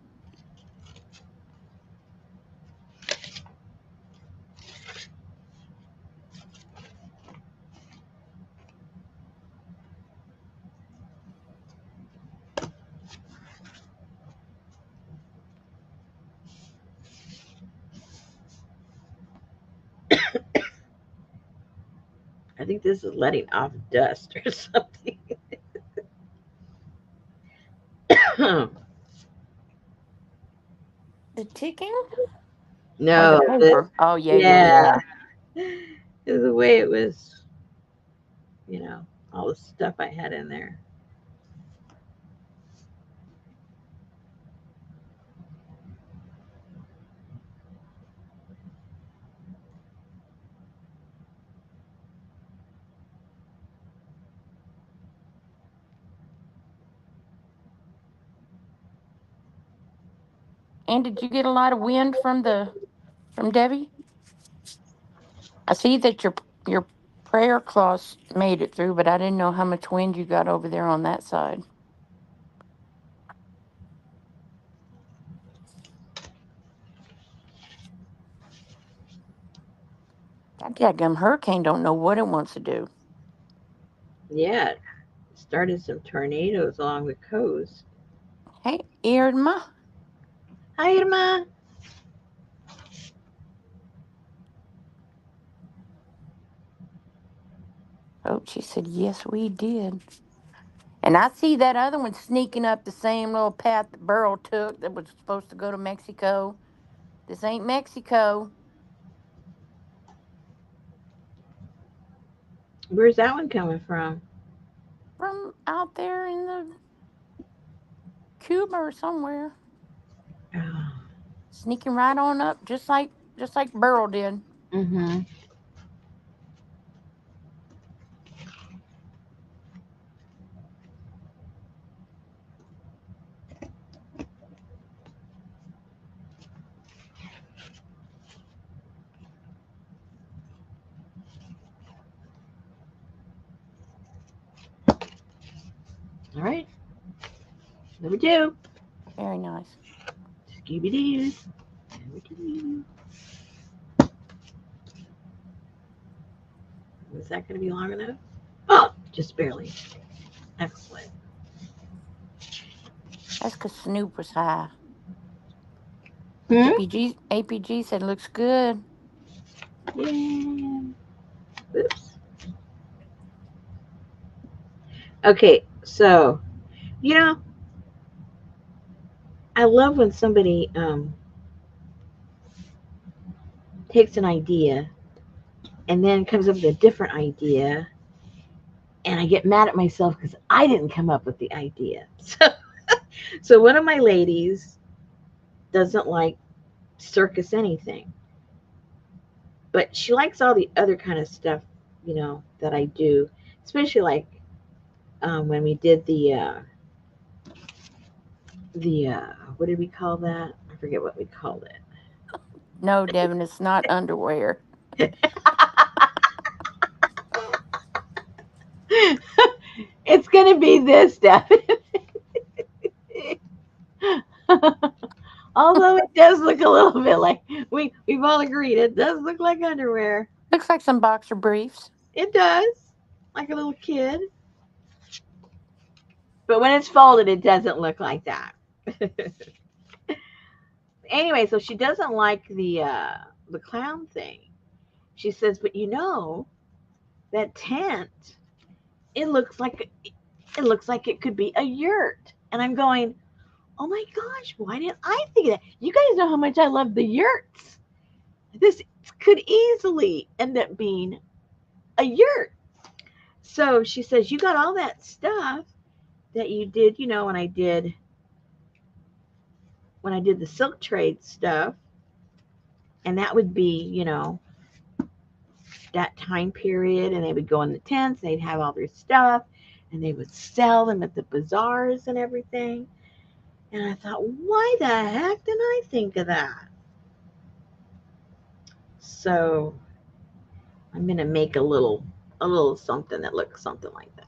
I think this is letting off dust or something.
The ticking or the
No,
paper? Oh, yeah, yeah,
yeah,
yeah.
the way it was, you know, all the stuff I had in there.
And did you get a lot of wind from Debbie? I see that your prayer cloth made it through, but I didn't know how much wind you got over there on that side. That dadgum hurricane don't know what it wants to do.
Yeah, it started some tornadoes along the coast.
Hey, Irma.
Hi, Irma.
Oh, she said, yes, we did. And I see that other one sneaking up the same little path that Burl took that was supposed to go to Mexico. This ain't Mexico.
Where's that one coming from?
From out there in the Cuba or somewhere.
Oh.
Sneaking right on up, just like Burl did.
Mm-hmm. All right. Number two.
Very nice.
Scooby Doo. Number two. Is that going to be long enough? Oh, just barely. Excellent.
That's because Snoop was high.
Hmm?
APG said looks good.
Yeah. Oops. Okay, so, you know, I love when somebody takes an idea and then comes up with a different idea, and I get mad at myself because I didn't come up with the idea. So one of my ladies doesn't like circus anything, but she likes all the other kind of stuff, that I do, especially like when we did the what did we call that? I forget what we called
No, Devin, it's not underwear.
it. It's gonna be this, Stephanie. Although it does look a little bit like we've all agreed it does look like underwear.
Looks like some boxer briefs.
It does, like a little kid. But when it's folded, it doesn't look like that. Anyway, so she doesn't like the clown thing. She says, but that tent, it looks like it could be a yurt. And I'm going, oh my gosh, why didn't I think of that? You guys know how much I love the yurts. This could easily end up being a yurt. So she says, you got all that stuff that you did, when I did the silk trade stuff, and that would be, that time period, and they would go in the tents, they'd have all their stuff, and they would sell them at the bazaars and everything. And I thought, why the heck didn't I think of that? So I'm gonna make a little something that looks something like that.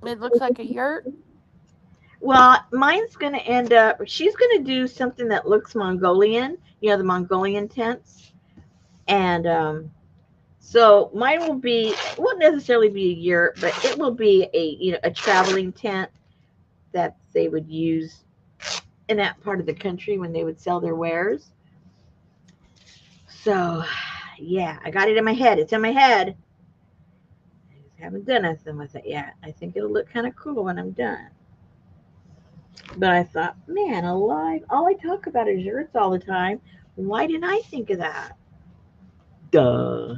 It looks like a yurt.
Well, mine's gonna end up. She's gonna do something that looks Mongolian. The Mongolian tents, and so mine won't necessarily be a yurt, but it will be a traveling tent that they would use in that part of the country when they would sell their wares. So, yeah, I got it in my head. It's in my head. I just haven't done anything with it yet. I think it'll look kind of cool when I'm done. But I thought, man, alive, all I talk about is yurts all the time. Why didn't I think of that? Duh.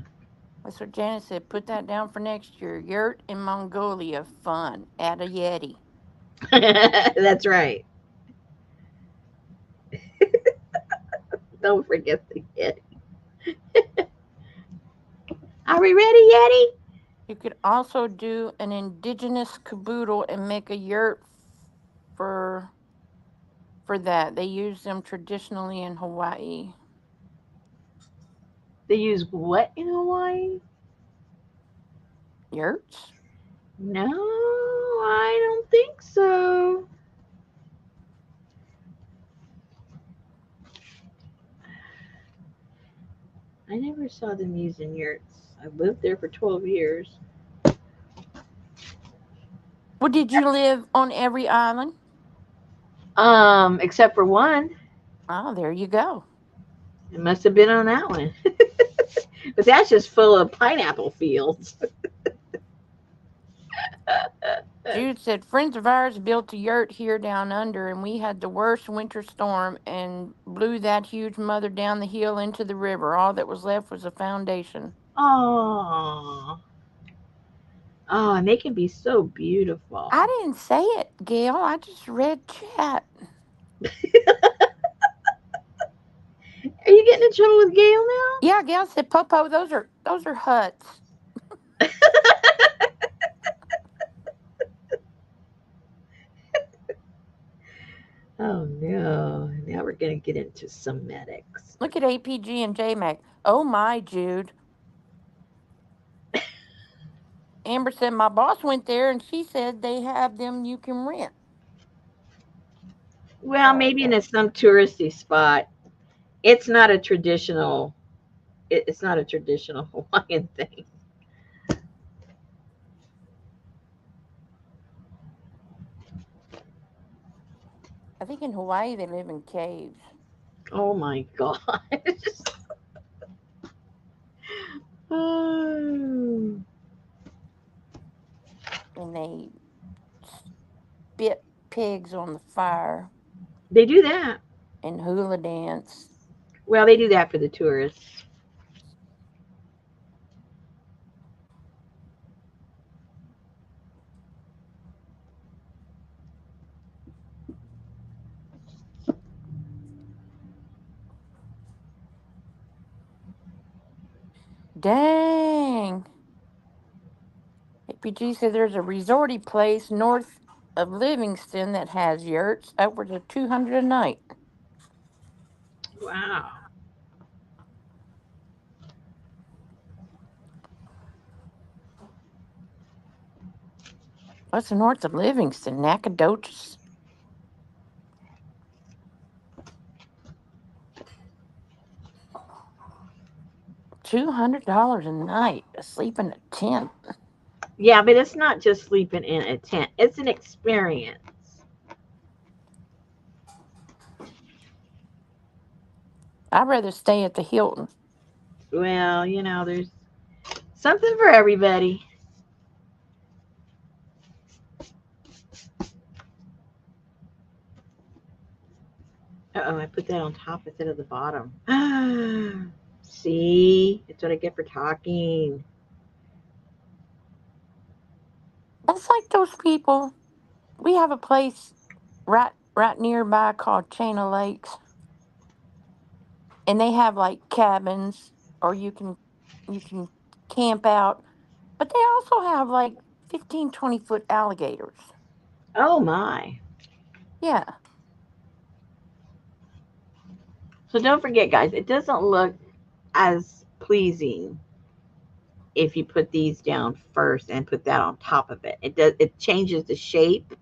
That's what Janice said. Put that down for next year. Yurt in Mongolia. Fun. Add a Yeti.
That's right. Don't forget the Yeti. Are we ready, Yeti?
You could also do an indigenous caboodle and make a yurt for for that. They use them traditionally in Hawaii.
They use what in Hawaii?
Yurts?
No, I don't think so. I never saw them using yurts. I lived there for 12 years.
Well, did you live on every island?
Except for one.
Oh, there you go.
It must have been on that one. But that's just full of pineapple fields.
Jude said, friends of ours built a yurt here down under, and we had the worst winter storm and blew that huge mother down the hill into the river. All that was left was a foundation.
Oh, oh, and they can be so beautiful.
I didn't say it, Gail. I just read chat.
Are you getting in trouble with Gail
Yeah, Gail said, Popo, those are huts.
now? Oh no! Now we're gonna get into somatics.
Look at APG and JMac. Oh my, Jude. Amber said my boss went there and she said they have them you can rent.
Well, maybe in some touristy spot. It's not a traditional. It's not a traditional Hawaiian thing.
I think in Hawaii they live in caves.
Oh my gosh. Oh.
And they spit pigs on the fire
They do that.
and hula dance.
Well, they do that for the tourists.
Dang. APG said there's a resorty place north of Livingston that has yurts upwards of 200 a night.
Wow.
What's north of Livingston? Nacogdoches? $200 a night to sleep in a tent.
Yeah, but it's not just sleeping in a tent. It's an experience.
I'd rather stay at the Hilton.
Well, there's something for everybody. Oh, I put that on top instead of the bottom. See, that's what I get for talking.
That's like those people. We have a place right nearby called Chain of Lakes, and they have like cabins, or you can camp out, but they also have like 15-20 foot alligators.
Oh my.
Yeah,
So don't forget, guys, it doesn't look as pleasing if you put these down first and put that on top of it. It changes the shape.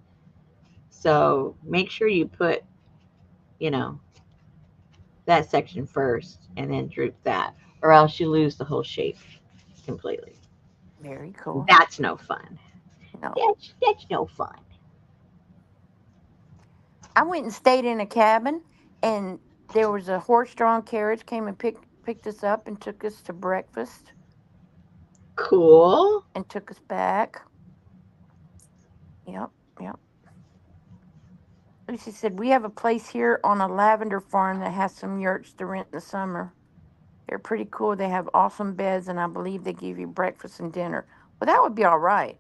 So make sure you put, you know, that section first and then droop that, or else you lose the whole shape completely.
very cool.
That's no fun.
No,
That's no fun.
I went and stayed in a cabin, and there was a horse-drawn carriage came and picked us up and took us to breakfast
Cool.
and took us back. Yep, yep. Lucy said we have a place here on a lavender farm that has some yurts to rent in the summer. They're pretty cool. They have awesome beds, and I believe they give you breakfast and dinner. Well, that would be all right.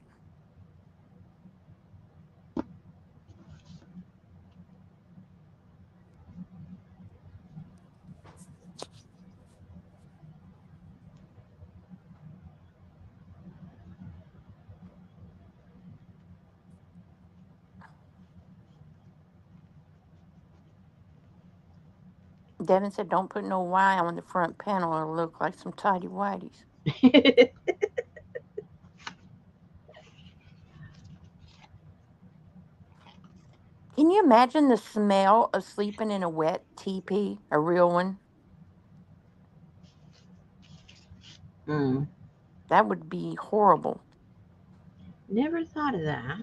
Devin said, "Don't put no Y on the front panel; it'll look like some tidy whities." Can you imagine the smell of sleeping in a wet teepee, a real one?
mm,
That would be horrible.
never thought of that.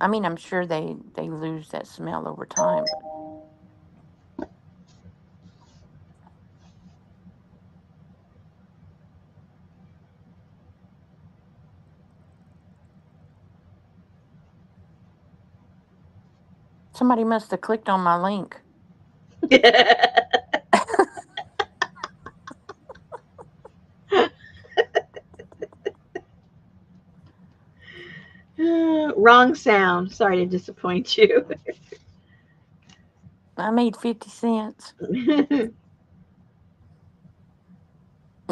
I mean, I'm sure they lose that smell over time, but somebody must have clicked on my link.
Wrong sound. Sorry to disappoint you.
I made 50 cents.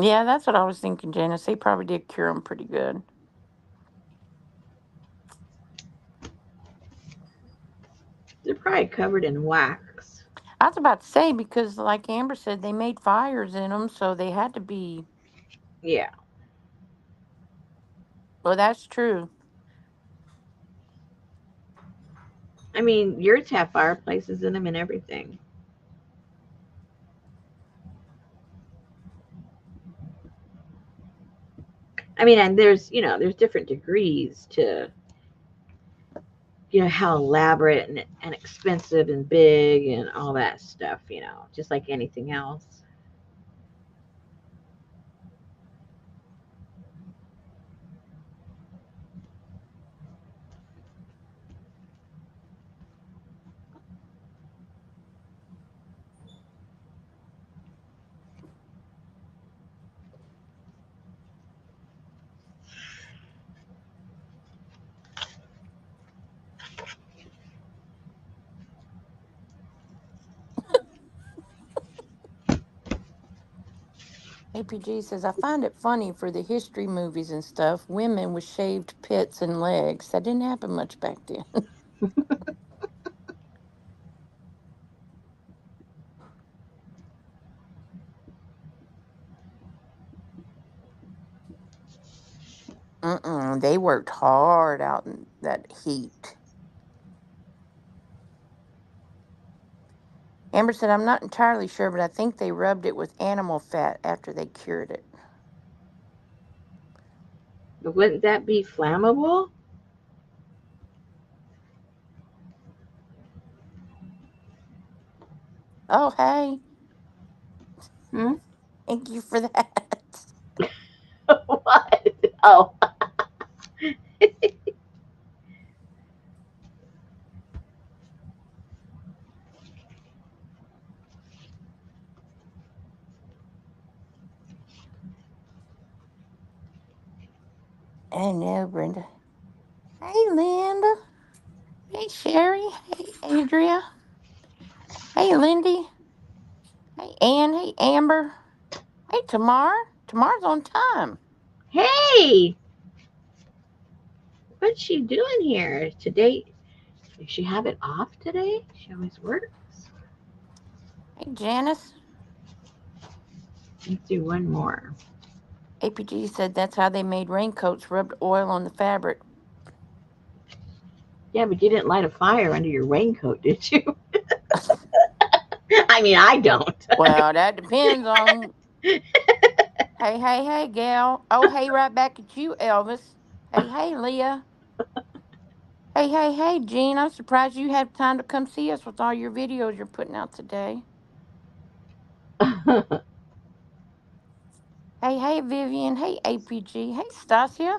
Yeah, that's what I was thinking, Janice. They probably did cure them pretty good.
They're probably covered in wax.
I was about to say because, like Amber said, they made fires in them, so they had to be.
Yeah.
Well, that's true.
I mean, yurts have fireplaces in them and everything. I mean, and there's different degrees to, how elaborate and expensive and big and all that stuff, just like anything else.
APG says, I find it funny for the history movies and stuff, women with shaved pits and legs. That didn't happen much back then. Mm-mm, they worked hard out in that heat. Amber said, I'm not entirely sure, but I think they rubbed it with animal fat after they cured it.
But wouldn't that be flammable?
Oh, hey,
Hmm?
thank you for that.
What? Oh,
I know, Brenda. Hey, Linda. Hey, Sherry. Hey, Adria. Hey, Lindy. Hey, Ann. Hey, Amber. Hey, Tamar. Tamar's on time.
hey, what's she doing here today? Does she have it off today? She always works.
Hey, Janice.
Let's do one more.
APG said that's how they made raincoats, rubbed oil on the fabric.
Yeah, but you didn't light a fire under your raincoat, did you? I mean, I don't.
Well, that depends on. Hey, hey, hey, gal. Oh, hey, right back at you, Elvis. Hey, hey, Leah. Hey, hey, hey, Jean. I'm surprised you have time to come see us with all your videos you're putting out today. Hey, hey, Vivian. Hey, APG. Hey, Stasia.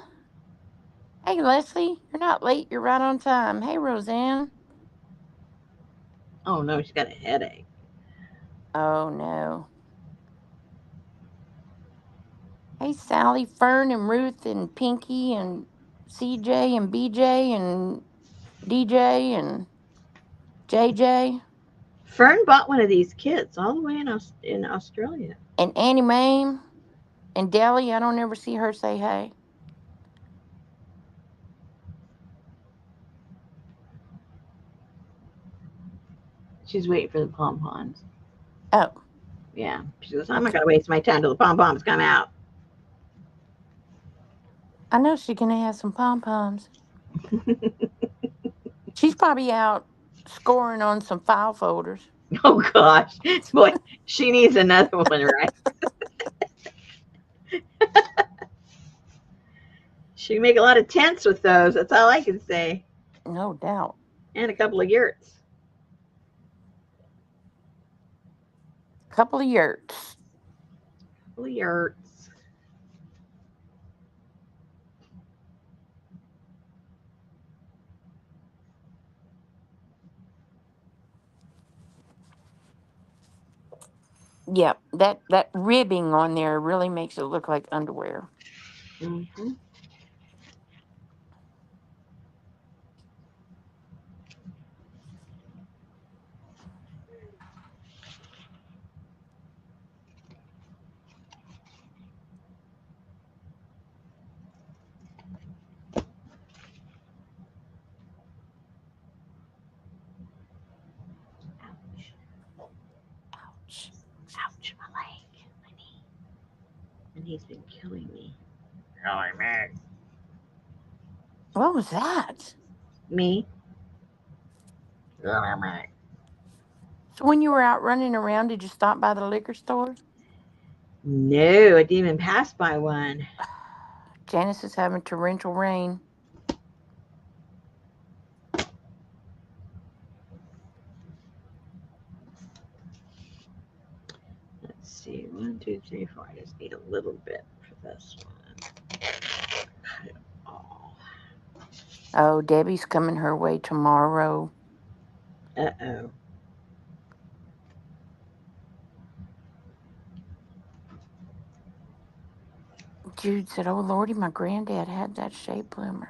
Hey, Leslie. You're not late. You're right on time. Hey, Roseanne.
Oh no, she's got a headache.
Oh, no. Hey, Sally, Fern, and Ruth, and Pinky, and CJ, and BJ, and DJ, and JJ,
Fern bought one of these kits all the way in Australia.
and Annie Mame, and Deli. I don't ever see her say hey.
She's waiting for the pom poms.
Oh,
Yeah, she goes, I'm not
okay.
gonna waste my time till the pom poms come out.
I know she's gonna have some pom poms. She's probably out scoring on some file folders.
Oh gosh, boy, she needs another one, right? She can make a lot of tents with those. That's all I can say.
No doubt.
And a couple of yurts.
Couple of yurts.
Couple of yurts.
Yep, that ribbing on there really makes it look like underwear.
Mm-hmm. Ouch.
Ouch.
Ouch, my leg. My knee. My knee's been killing me. Killing me.
What was that?
Me? Killing me.
So when you were out running around, did you stop by the liquor store?
No, I didn't even pass by one.
Janice is having torrential rain.
Let's see. 1, 2, 3, 4. I just need a little bit for this one. Cut it all.
Oh, Debbie's coming her way tomorrow.
Uh-oh.
Jude said, "Oh Lordy, my granddad had that shea bloomer."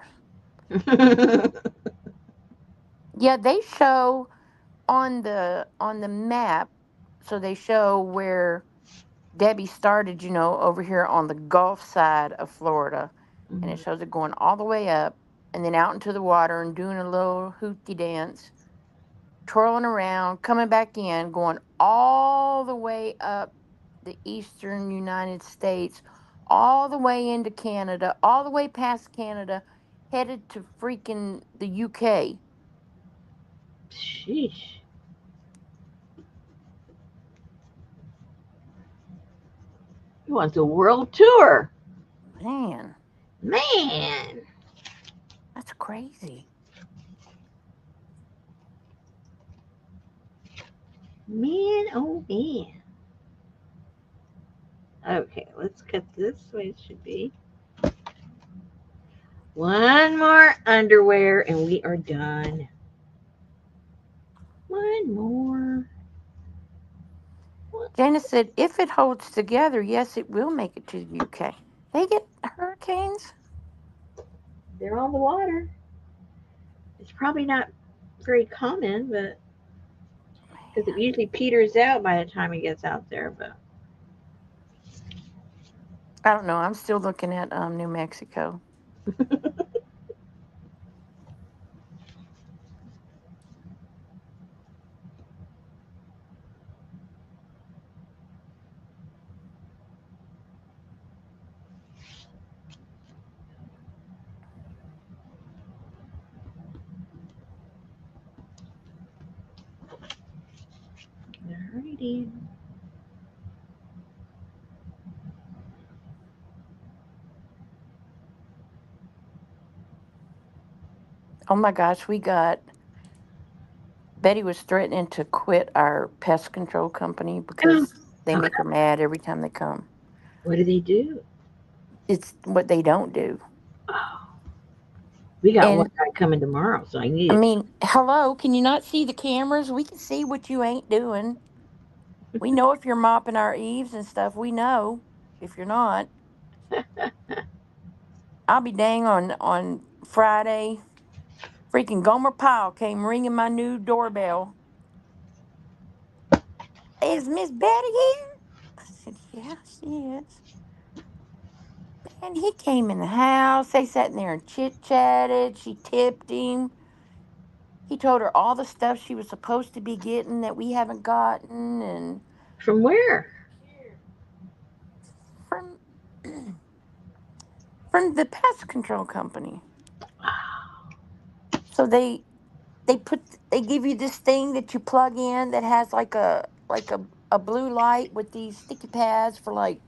Yeah, they show on the map. So they show where Debbie started, over here on the Gulf side of Florida, and it
Mhm.
shows it going all the way up and then out into the water and doing a little hooty dance, twirling around, coming back in, going all the way up the eastern United States, all the way into Canada, all the way past Canada, headed to freaking the UK.
Sheesh. He wants a world tour.
Man,
Man.
that's crazy.
Man, oh man. Okay, let's cut this the way it should be. One more underwear and we are done. One more.
Janice said, if it holds together, yes, it will make it to the UK. They get hurricanes?
They're on the water. It's probably not very common, but because it usually peters out by the time it gets out there. But
I don't know. I'm still looking at New Mexico.
alrighty.
Oh my gosh, we got Betty was threatening to quit our pest control company
Oh,
because they
okay.
make her mad every time they come.
What do they do?
It's what they don't do.
Oh, we got one
And
guy coming tomorrow, so I
I
need it.
mean, hello, can you not see the cameras? We can see what you ain't doing. We know if you're mopping our eaves and stuff. We know if you're not. I'll be dang on Friday. Freaking Gomer Pyle came ringing my new doorbell. Is Miss Betty here? I said, yeah, she is. And he came in the house. They sat in there and chit chatted. She tipped him. He told her all the stuff she was supposed to be getting that we haven't gotten, and
From where?
from from the pest control company. So they give you this thing that you plug in that has like a blue light with these sticky pads for like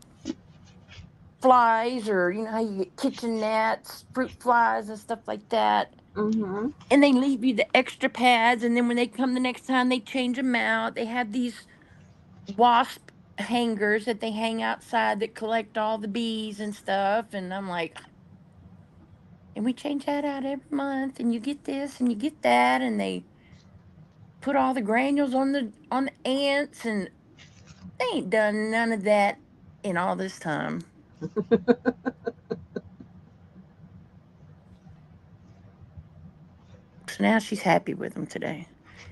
flies, or you know how you get kitchen gnats, fruit flies and stuff like that.
Mm-hmm.
And they leave you the extra pads, and then when they come the next time they change them out. They have these wasp hangers that they hang outside that collect all the bees and stuff. And I'm like, and we change that out every month, and you get this and you get that, and they put all the granules on the ants, and they ain't done none of that in all this time. So now she's happy with them today.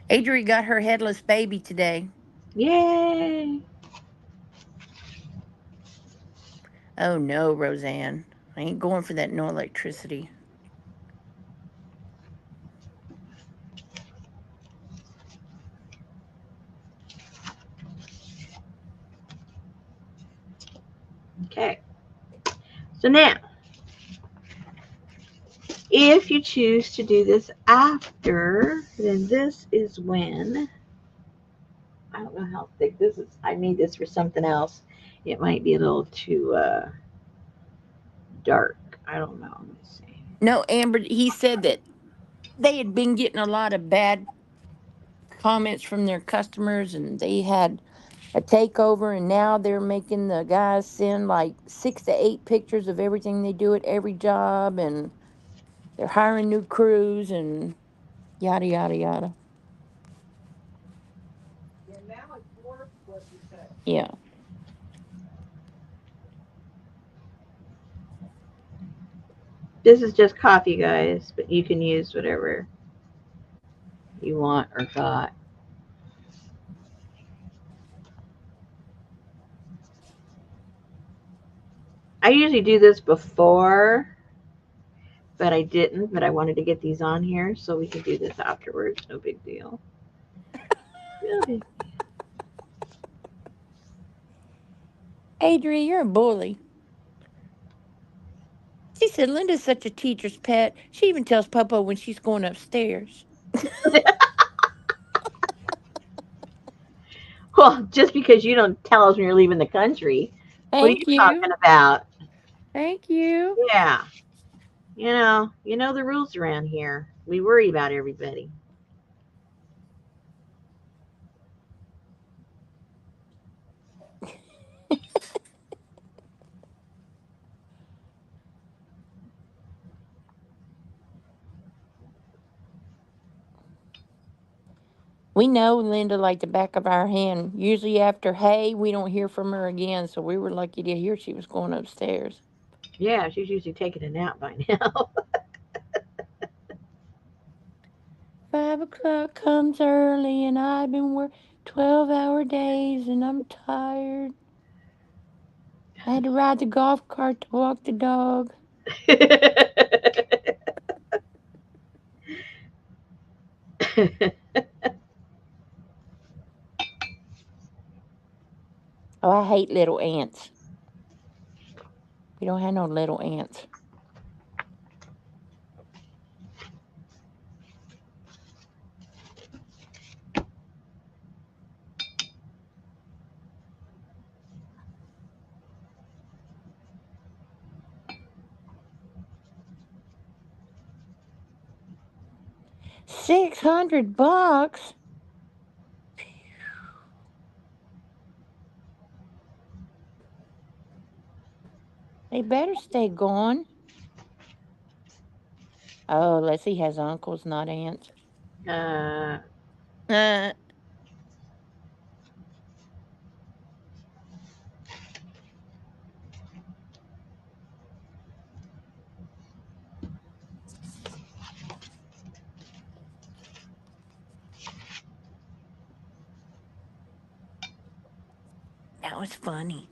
Adri got her headless baby today.
Yay!
Oh no, Roseanne. I ain't going for that no electricity.
Okay. So now, if you choose to do this after, then this is when. I don't know how thick this is. I made this for something else. It might be a little too dark. I don't know. Let me see.
No, Amber, he said that they had been getting a lot of bad comments from their customers, and they had a takeover, and now they're making the guys send like 6 to 8 pictures of everything they do at every job, and they're hiring new crews and yada yada yada. Yeah.
This is just coffee, guys, but you can use whatever you want or got. I usually do this before, but I didn't. But I wanted to get these on here so we can do this afterwards. No big deal. No big.
Adria, you're a bully. She said Linda's such a teacher's pet. She even tells Popo when she's going upstairs.
Well, just because you don't tell us when you're leaving the country, what are you
Thank
talking
you.
about?
Thank you.
Yeah, you know the rules around here. We worry about everybody.
We know Linda like the back of our hand. Usually after hay, we don't hear from her again, so we were lucky to hear she was going upstairs.
Yeah, she's usually taking a nap by now.
5 o'clock comes early, and I've been working 12-hour days, and I'm tired. I had to ride the golf cart to walk the dog. Oh, I hate little ants. We don't have no little ants. $600. They better stay gone. Oh, Leslie has uncles, not aunts.
uh,
Uh, that was funny.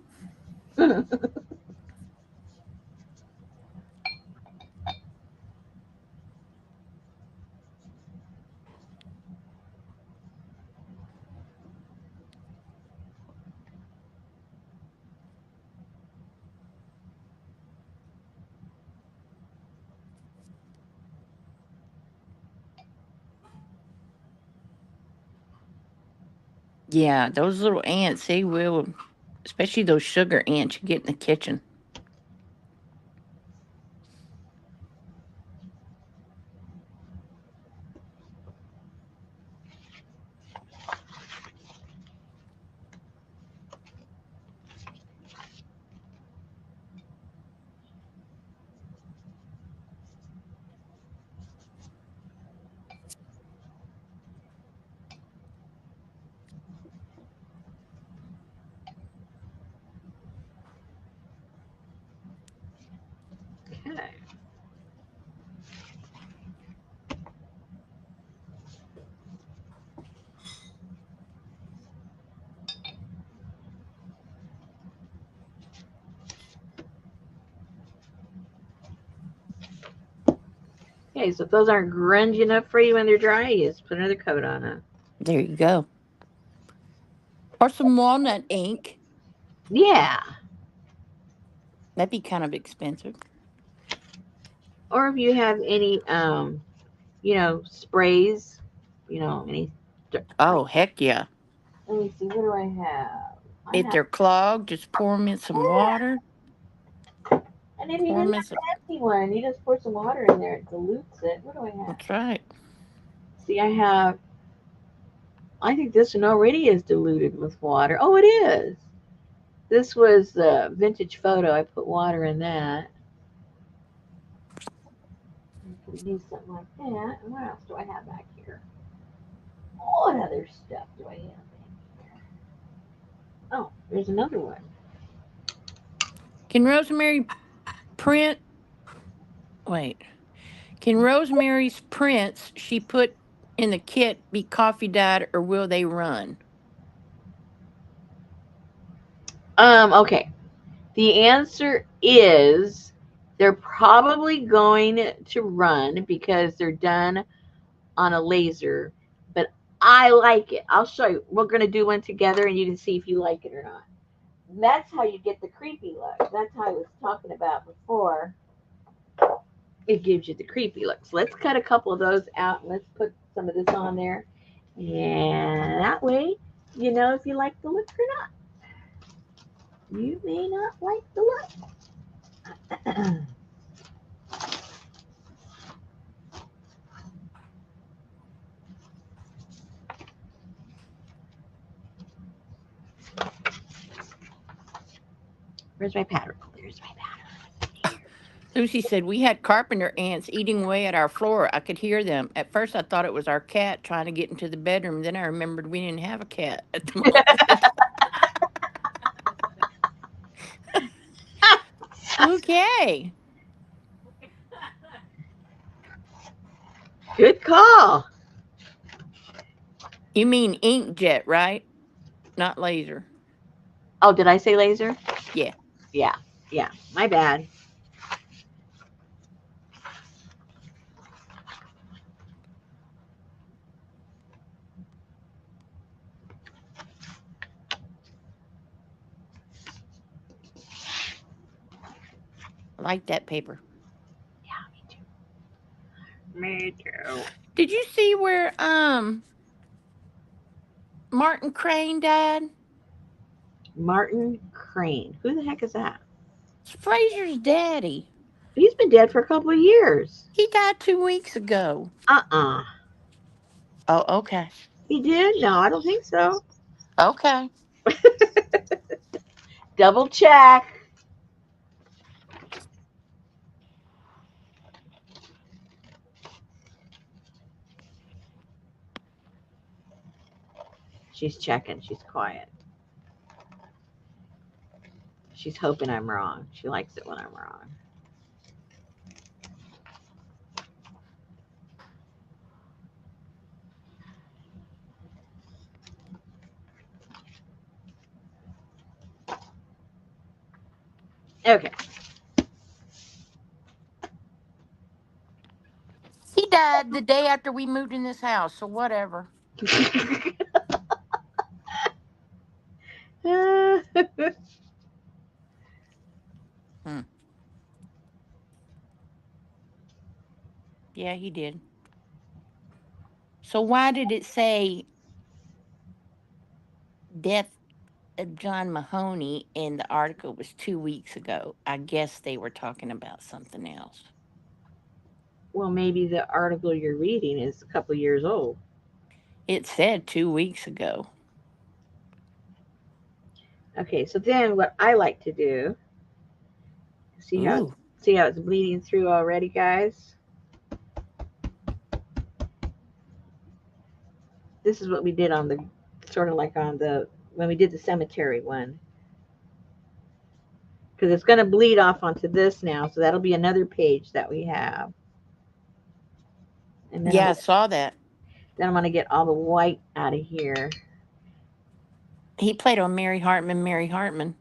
Yeah, those little ants, they will, especially those sugar ants you get in the kitchen.
okay. Okay, so if those aren't grungy enough for you when they're dry, you just put another coat on them.
There you go. Or some walnut ink.
Yeah.
That'd be kind of expensive.
Or if you have any, sprays, any.
Oh, heck yeah.
Let me see. What do I have? I
If
have.
they're clogged, just pour them in some water.
And if you
Pour
didn't
them in
have
some.
an empty one, you just pour some water in there. It dilutes it. What do I have?
That's right.
See, I have. I think this one already is diluted with water. Oh, it is. This was the vintage photo. I put water in that. We can use something like that. And what else do I have back here? What other stuff do I have back here? Oh, there's another one.
Can Rosemary print? Wait. Can Rosemary's prints she put in the kit be coffee dyed or will they run?
Okay. The answer is they're probably going to run because they're done on a laser, but I like it. I'll show you. We're going to do one together and you can see if you like it or not. That's how you get the creepy look. That's how I was talking about before. It gives you the creepy look. So let's cut a couple of those out and let's put some of this on there. And that way, you know if you like the look or not. You may not like the look. Where's my pattern? Oh, there's my pattern.
Lucy said, we had carpenter ants eating away at our floor. I could hear them. At first, I thought it was our cat trying to get into the bedroom. Then I remembered we didn't have a cat at the moment. Okay.
Good call.
You mean inkjet, right? Not laser.
Oh, did I say laser?
Yeah.
Yeah, yeah. My bad.
I like that paper.
Yeah, me too. Me too.
Did you see where Martin Crane died?
Martin Crane. Who the heck is that?
It's Fraser's daddy.
He's been dead for a couple of years.
He died 2 weeks ago.
Uh-uh.
Oh, okay.
He did? No, I don't think so.
Okay.
Double check. She's checking. She's quiet. She's hoping I'm wrong. She likes it when I'm wrong. Okay.
He died the day after we moved in this house, so whatever. Hmm. Yeah, he did. So why did it say death of John Mahoney and the article was 2 weeks ago? I guess they were talking about something else.
Well, maybe the article you're reading is a couple years old.
It said 2 weeks ago.
Okay, so then what I like to do, see how
Ooh.
see how it's bleeding through already, guys? This is what we did on the sort of like on the when we did the cemetery one. Because it's going to bleed off onto this now, so that'll be another page that we have. And
Yeah, I saw that.
then I'm going to get all the white out of here.
He played on Mary Hartman, Mary Hartman.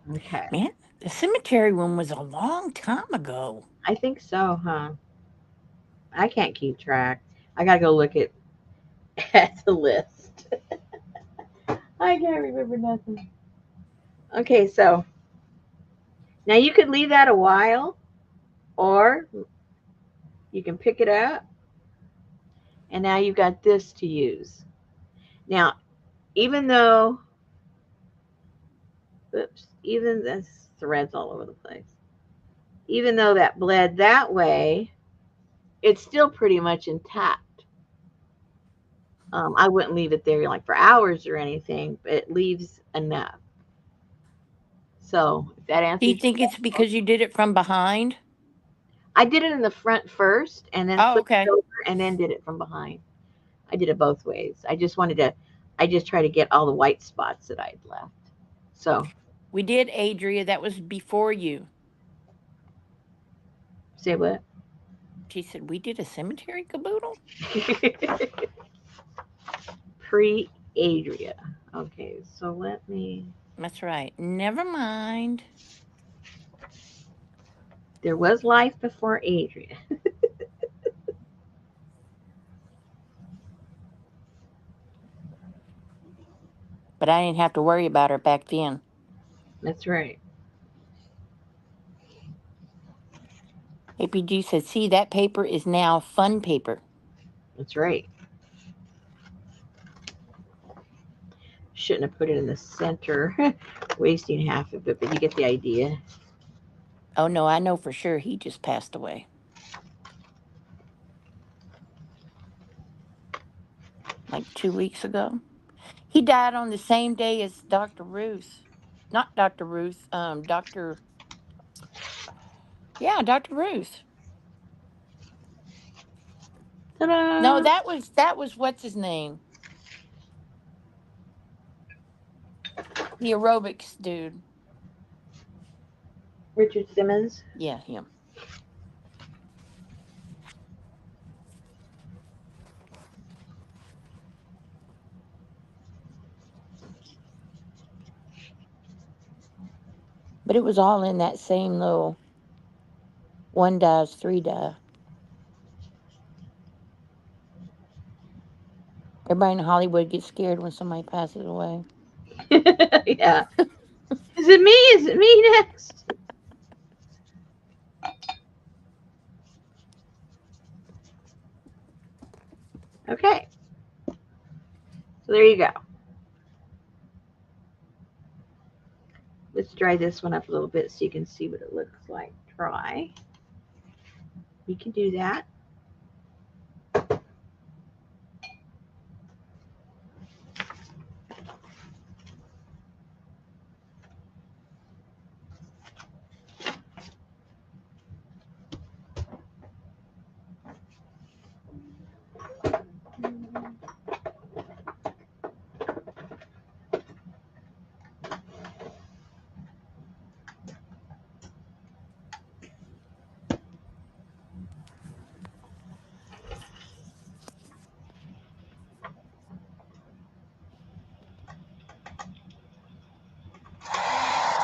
Okay.
Man, the cemetery one was a long time ago.
I think so, huh? I can't keep track. I got to go look at the list. I can't remember nothing. Okay, so now you could leave that a while, or you can pick it up, and now you've got this to use. Now, even though, oops, even this threads all over the place. Even though that bled that way, it's still pretty much intact. I wouldn't leave it there like for hours or anything, but it leaves enough. So if that
Do you
answers your
think it's
question,
because you did it from behind?
I did it in the front first, and then
Oh,
flipped it
okay.
over, and then did it from behind. I did it both ways. I just try to get all the white spots that I'd left. So
We did, Adria. That was before you.
say what?
She said, we did a cemetery caboodle?
Pre Adria. Okay, so let me.
That's right. Never mind.
There was life before Adria.
But I didn't have to worry about her back then.
That's right.
APG said, see, that paper is now fun paper.
That's right. Shouldn't have put it in the center, wasting half of it, but you get the idea.
Oh, no, I know for sure he just passed away. like 2 weeks ago. He died on the same day as Dr. Ruth. Not Dr. Ruth, Dr. Yeah, Dr. Ruth. No,
Ta-da!
that was what's his name? The aerobics dude.
Richard Simmons.
Yeah, him. But it was all in that same little one dies, three die. Everybody in Hollywood gets scared when somebody passes away.
Yeah. Is it me? Is it me next? Okay. So there you go. Let's dry this one up a little bit so you can see what it looks like dry. You can do that.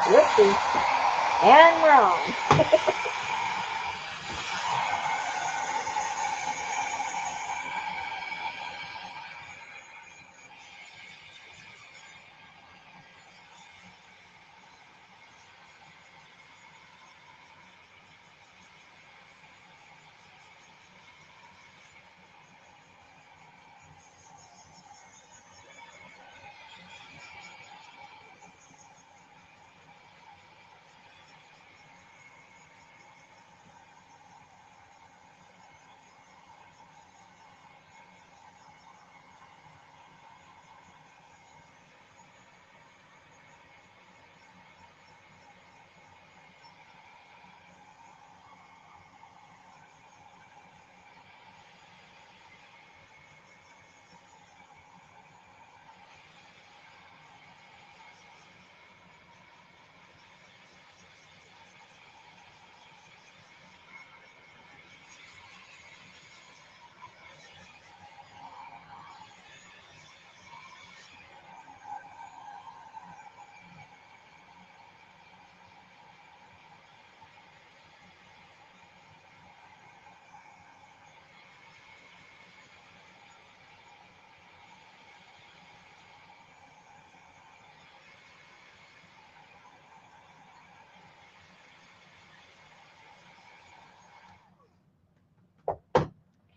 Whoopsie. And wrong.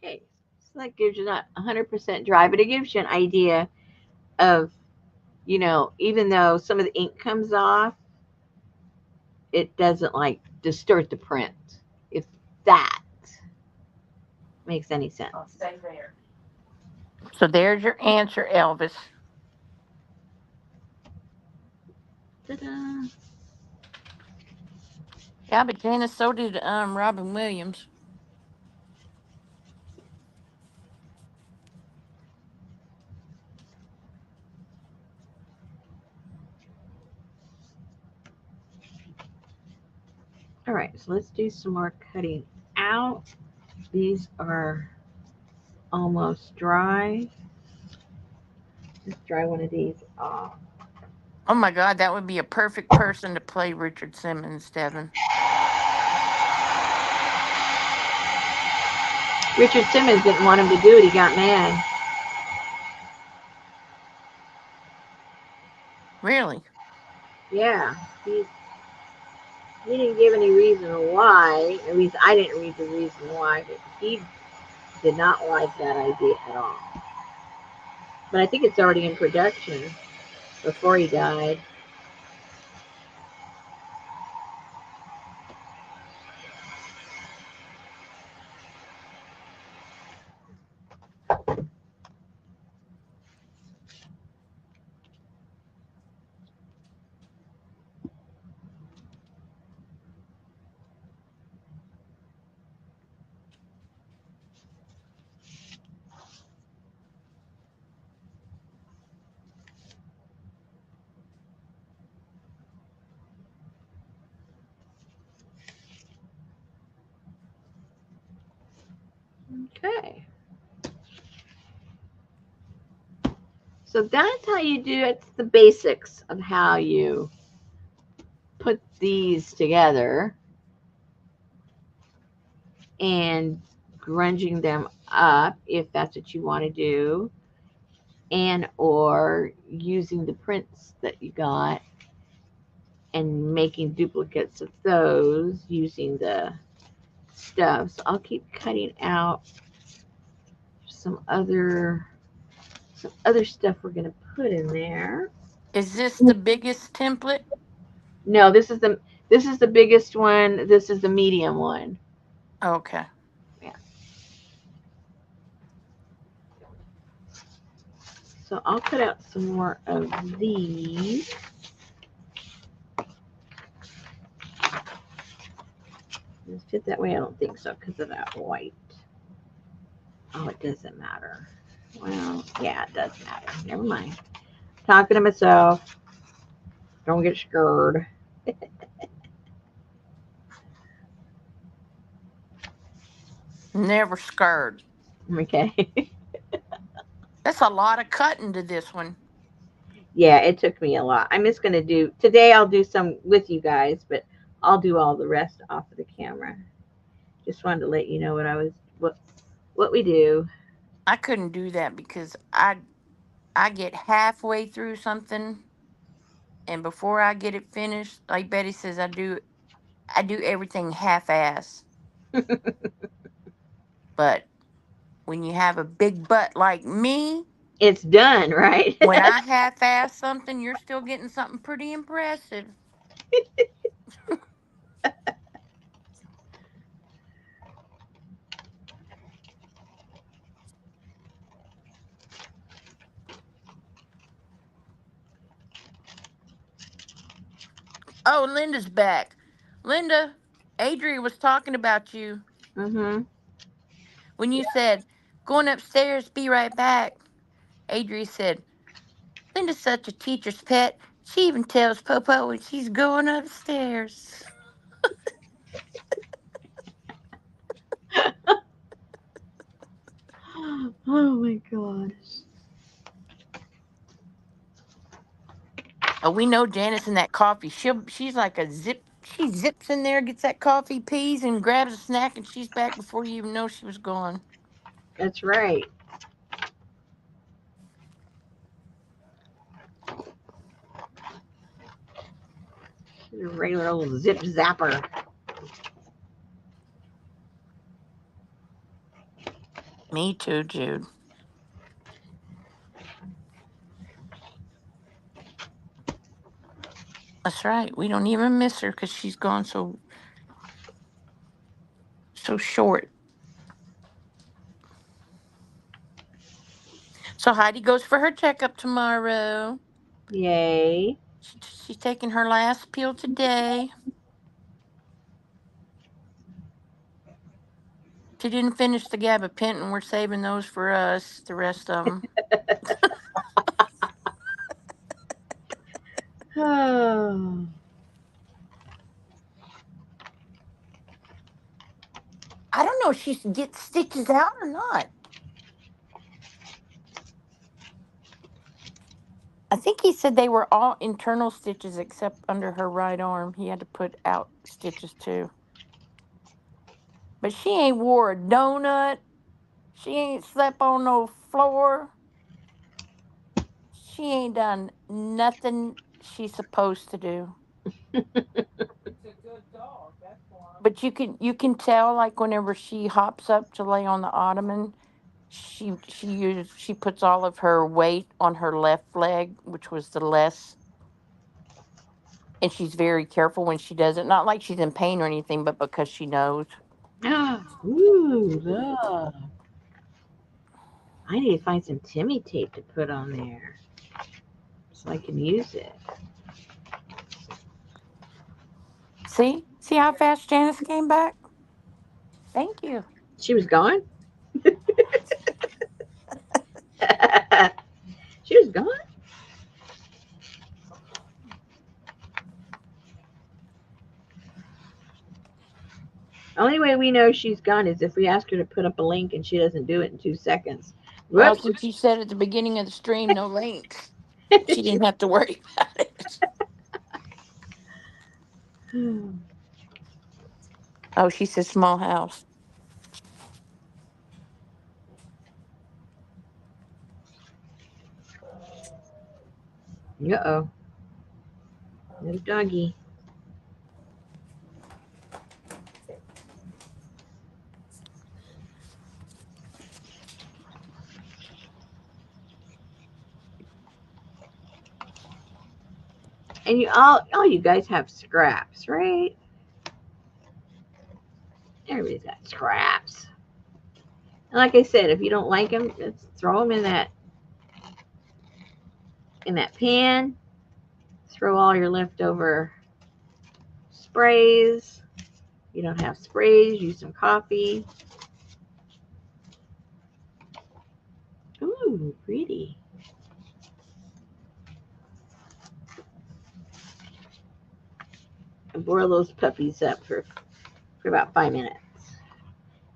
Okay. So that gives you not 100% dry, but it gives you an idea of, even though some of the ink comes off, it doesn't like distort the print. If that makes any sense.
I'll stay there. So there's your answer, Elvis.
Ta-da.
Yeah, but Janice, so did Robin Williams.
All right, so let's do some more cutting out. These are almost dry. Just dry one of these off.
Oh my God, that would be a perfect person to play Richard Simmons, Devin.
Richard Simmons didn't want him to do it. He got mad.
Really?
Yeah, he didn't give any reason why. At least I didn't read the reason why, but he did not like that idea at all. But I think it's already in production before he died. Okay. So that's how you do it. It's the basics of how you put these together and grunging them up if that's what you want to do, and or using the prints that you got and making duplicates of those using the stuff. So I'll keep cutting out some other stuff we're gonna put in there.
Is this the biggest template?
No, this is the biggest one. This is the medium one.
Okay.
Yeah. So I'll cut out some more of these. Does it fit that way? I don't think so because of that white. Oh, it doesn't matter. Well, yeah, it does matter. Never mind. Talking to myself. Don't get scared.
Never scared.
Okay.
That's a lot of cutting to this one.
Yeah, it took me a lot. I'm just gonna do today. I'll do some with you guys, but I'll do all the rest off of the camera. Just wanted to let you know what we do.
I couldn't do that because I get halfway through something, and before I get it finished, like Betty says, I do everything half ass. But when you have a big butt like me,
It's done, right?
when I half ass something, you're still getting something pretty impressive. Oh, Linda's back. Linda, Adria was talking about you
Mm-hmm.
when you said, going upstairs, be right back. Adria said, Linda's such a teacher's pet. She even tells Popo when she's going upstairs.
Oh my gosh.
Oh, we know Janice in that coffee. She's like a zip. She zips in there, gets that coffee, pees, and grabs a snack, and she's back before you even know she was gone.
That's right. She's a regular old zip zapper.
Me too, Jude. That's right. We don't even miss her because she's gone so short. So Heidi goes for her checkup tomorrow.
Yay.
She's taking her last pill today. She didn't finish the gabapentin. We're saving those for us. The rest of them.
Oh.
I don't know if she gets stitches out or not. I think he said they were all internal stitches except under her right arm. He had to put out stitches too. But she ain't wore a donut. She ain't slept on no floor. She ain't done nothing she's supposed to do. But you can tell like whenever she hops up to lay on the ottoman, she puts all of her weight on her left leg, which was the less, and she's very careful when she does it. Not like she's in pain or anything, but because she knows.
Ooh, look. I need to find some Timmy tape to put on there so I can use it.
See how fast Janice came back. Thank you.
She was gone? She was gone? Only way we know she's gone is if we ask her to put up a link and she doesn't do it in 2 seconds.
Well,
Whoops.
since you said at the beginning of the stream, no links, she didn't have to worry about it. Oh, she said small house.
Uh-oh. No doggy. And you all you guys have scraps, right? Everybody's got scraps. And like I said, if you don't like them, just throw them in that pan. Throw all your leftover sprays. If you don't have sprays, use some coffee. Ooh, pretty. And boil those puppies up for about 5 minutes.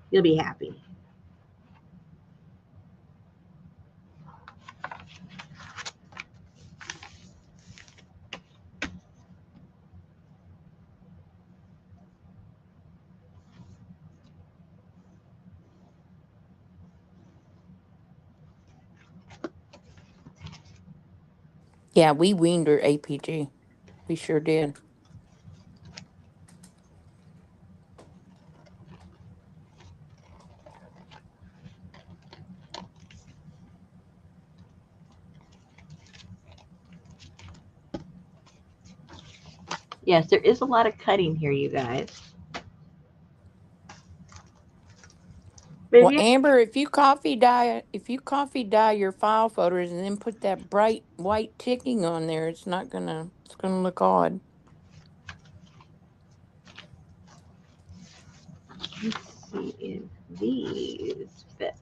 You'll be happy.
Yeah, we weaned her APG. We sure did.
Yes, there is a lot of cutting here, you guys. But if
Well,
you
Amber, if you coffee dye your file photos and then put that bright white ticking on there, it's gonna look odd.
let's see if these fit.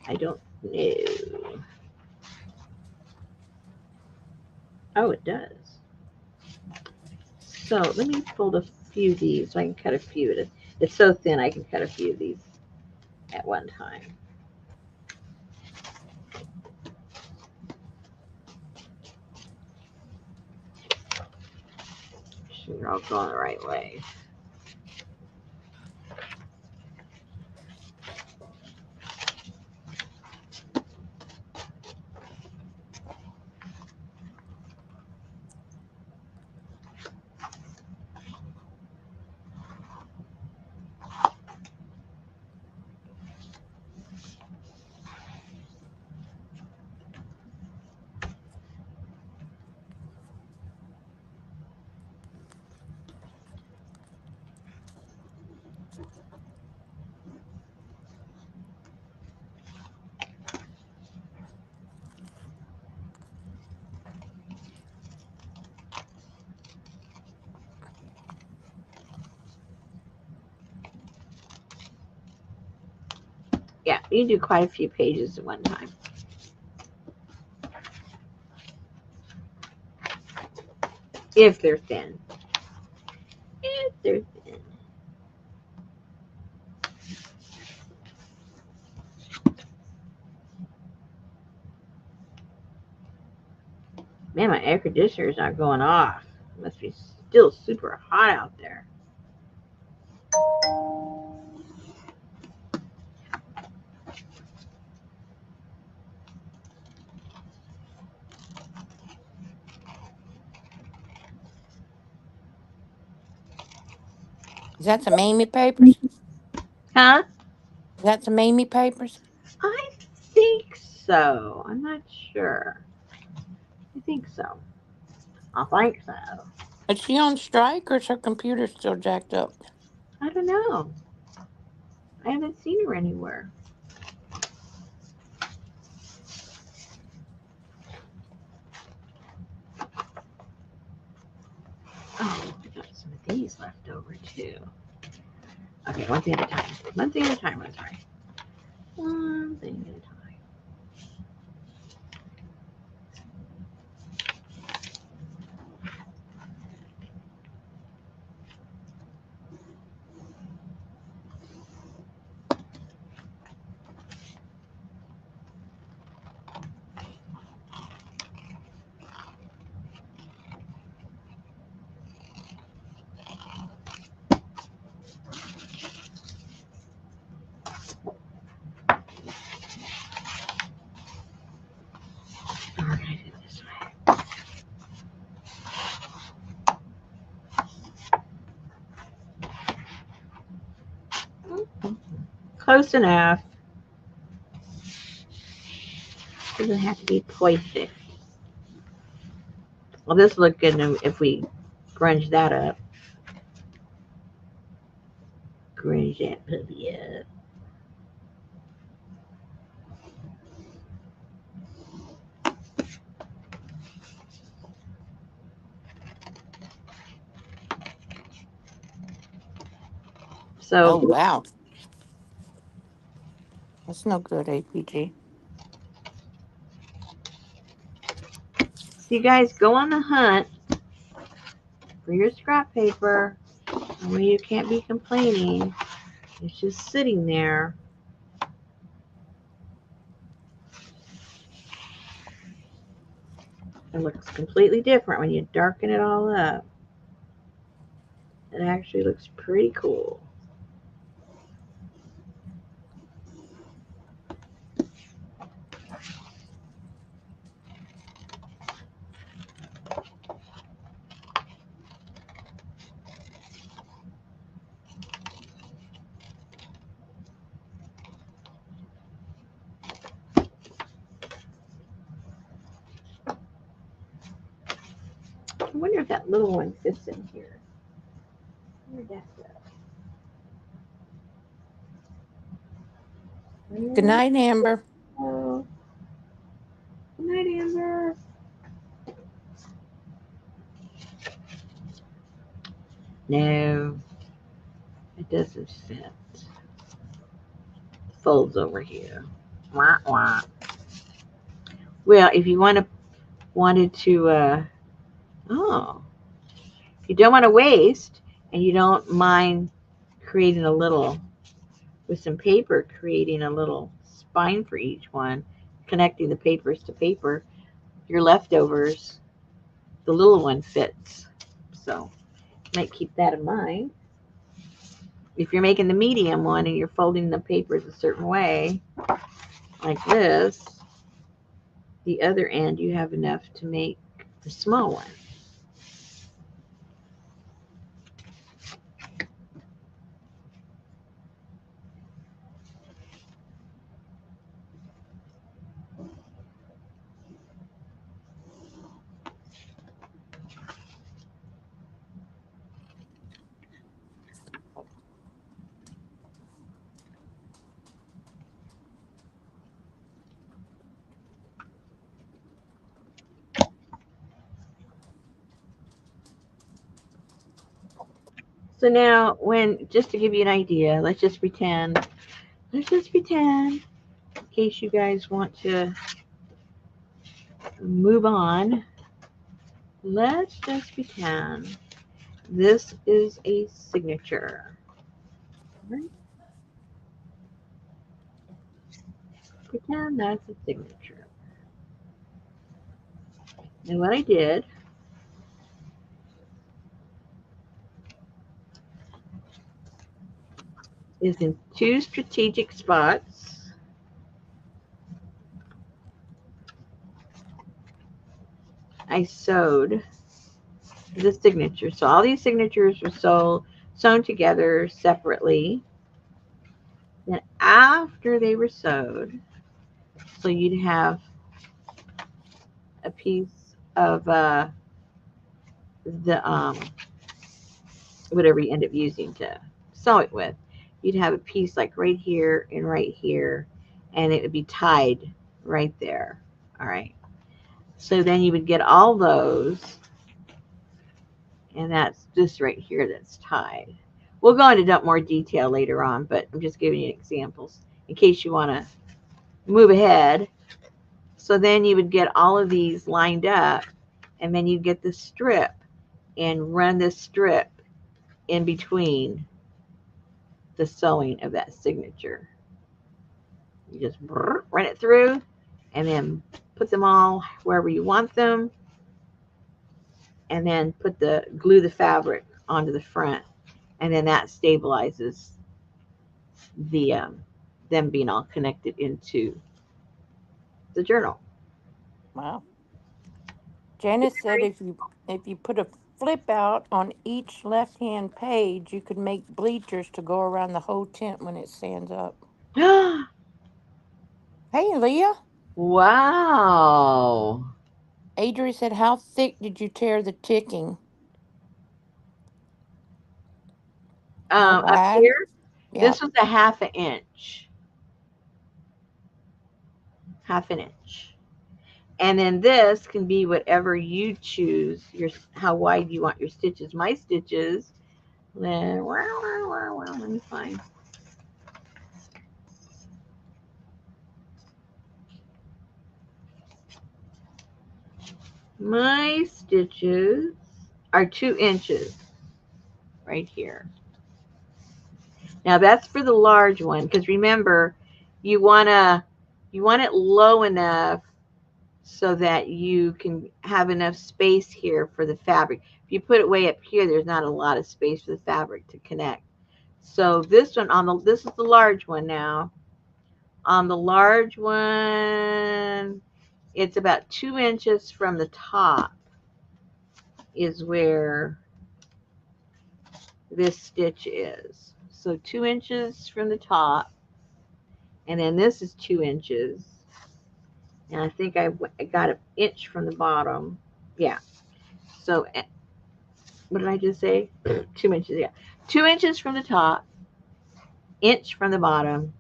I don't know. Oh, it does. So let me fold a few of these so I can cut a few. It's so thin I can cut a few of these at one time. Make sure they're all going the right way. Yeah, you can do quite a few pages at one time. If they're thin. If they're thin. Man, my air conditioner is not going off. It must be still super hot out there.
Is that some Amy papers?
Huh?
Is that some Amy papers?
I think so. I'm not sure. I think so. I think so.
Is she on strike or is her computer still jacked up?
I don't know. I haven't seen her anywhere. Oh, I got some of these left over too. Okay, one thing at a time. One thing at a time. I'm sorry. One thing at a time. Close enough. Doesn't have to be perfect. Well, this look good if we grunge that up. Grunge that puppy up.
Oh,
So,
wow. That's no good, APG.
so you guys go on the hunt for your scrap paper. And when you can't be complaining, it's just sitting there. It looks completely different when you darken it all up. It actually looks pretty cool. I wonder if that little one fits in here. Where'd that go?
Good night, Amber.
Oh, good night, Amber. No, it doesn't fit. Folds over here. Wah, wah. Well, if you wanted to, oh, if you don't want to waste and you don't mind creating a little with some paper, creating a little spine for each one, connecting the papers to paper, your leftovers, the little one fits. So you might keep that in mind. If you're making the medium one and you're folding the papers a certain way, like this, the other end you have enough to make the small one. So now, just to give you an idea, let's just pretend, in case you guys want to move on, let's just pretend this is a signature. Right? Pretend that's a signature. And what I did is in two strategic spots, I sewed the signature. So all these signatures were sewn together separately. Then after they were sewed, so you'd have a piece of the whatever you end up using to sew it with. You'd have a piece like right here, and it would be tied right there. All right. So then you would get all those, and that's this right here that's tied. We'll go into more detail later on, but I'm just giving you examples in case you want to move ahead. So then you would get all of these lined up, and then you get the strip and run this strip in between the sewing of that signature. You just run it through and then put them all wherever you want them, and then glue the fabric onto the front, and then that stabilizes the them being all connected into the journal.
Wow. Janice said if you put flip out on each left hand page, you could make bleachers to go around the whole tent when it stands up. Hey, Leah.
Wow.
Adri said, how thick did you tear the ticking? How
Up
wide?
here, this
Yep.
was a half an inch. Half an inch. And then this can be whatever you choose, your how wide you want your stitches. My stitches, then let me find. My stitches are 2 inches right here. Now that's for the large one because remember, you wanna you want it low enough so that you can have enough space here for the fabric. If you put it way up here, there's not a lot of space for the fabric to connect. So this one this is the large one now. On the large one, it's about 2 inches from the top is where this stitch is. So 2 inches from the top, and then this is 2 inches. And I think I got an inch from the bottom. Yeah. So what did I just say? 2 inches. Yeah. 2 inches from the top, inch from the bottom,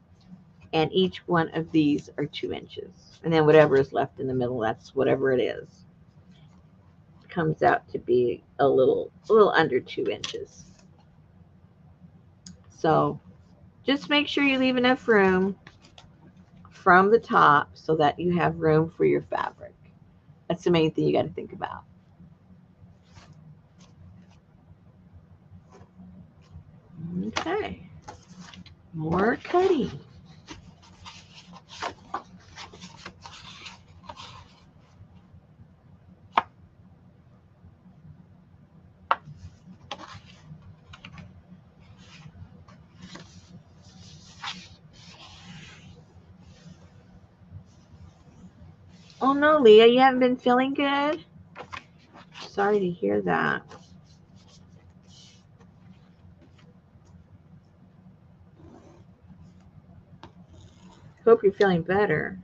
and each one of these are 2 inches. And then whatever is left in the middle, that's whatever it is. Comes out to be a little under 2 inches. So just make sure you leave enough room from the top so that you have room for your fabric. That's the main thing you got to think about. Okay, more cutting. Oh no, Leah, you haven't been feeling good? Sorry to hear that. Hope you're feeling better.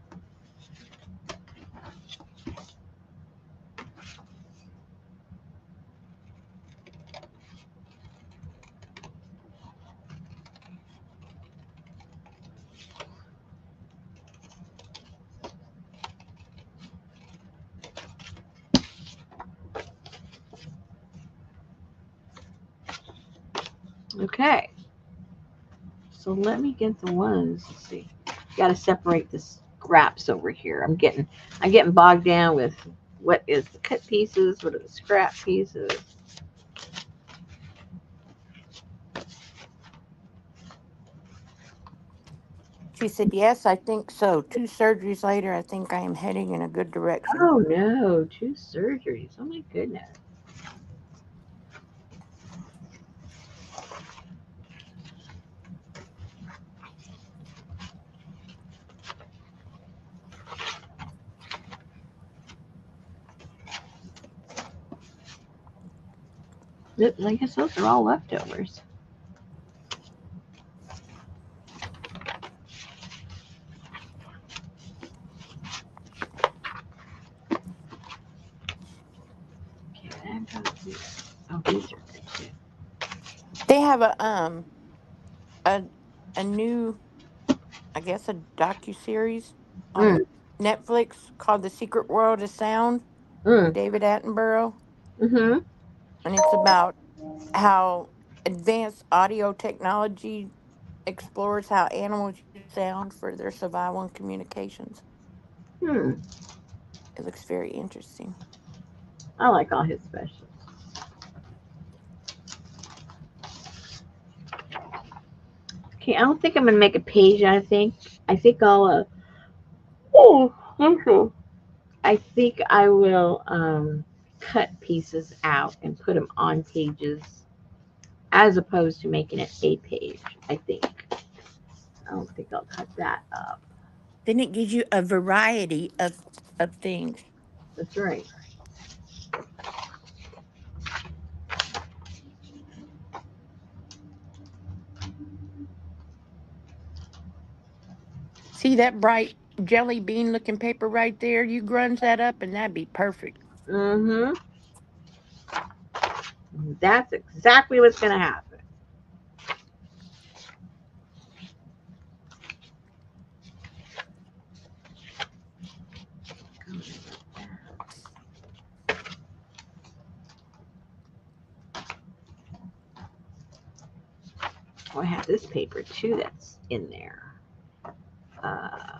Okay, so let me get the ones. Let's see. Got to separate the scraps over here. I'm getting bogged down with what is the cut pieces, what are the scrap pieces.
She said, yes, I think so. 2 surgeries later, I think I am heading in a good direction.
Oh no, 2 surgeries. Oh my goodness. I guess those are all leftovers. Okay, oh, these are good too.
They have a a new, I guess, a docu-series on
Mm,
Netflix called The Secret World of Sound with
mm,
David Attenborough.
mm-hmm.
And it's about how advanced audio technology explores how animals use sound for their survival and communications.
Hmm.
It looks very interesting.
I like all his specials. Okay, I don't think I'm gonna make a page. I think I'll. Oh, okay. I think I will cut pieces out and put them on pages as opposed to making it a page. I think. I don't think I'll cut that up.
Then it gives you a variety of things.
That's right.
See that bright jelly bean looking paper right there? You grunge that up and that'd be perfect.
Mm-hmm. That's exactly what's going to happen. Oh, I have this paper too that's in there.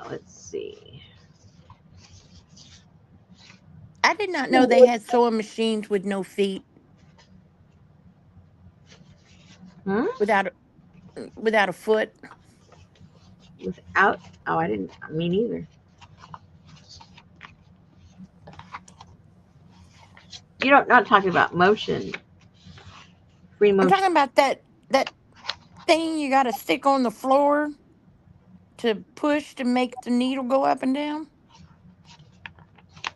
Let's see.
I did not know they had sewing machines with no feet,
Hmm?
without without a foot.
Without, oh, I didn't, me neither. You don't, not talking about motion, free
I'm
motion.
talking about that thing you got to stick on the floor to push to make the needle go up and down.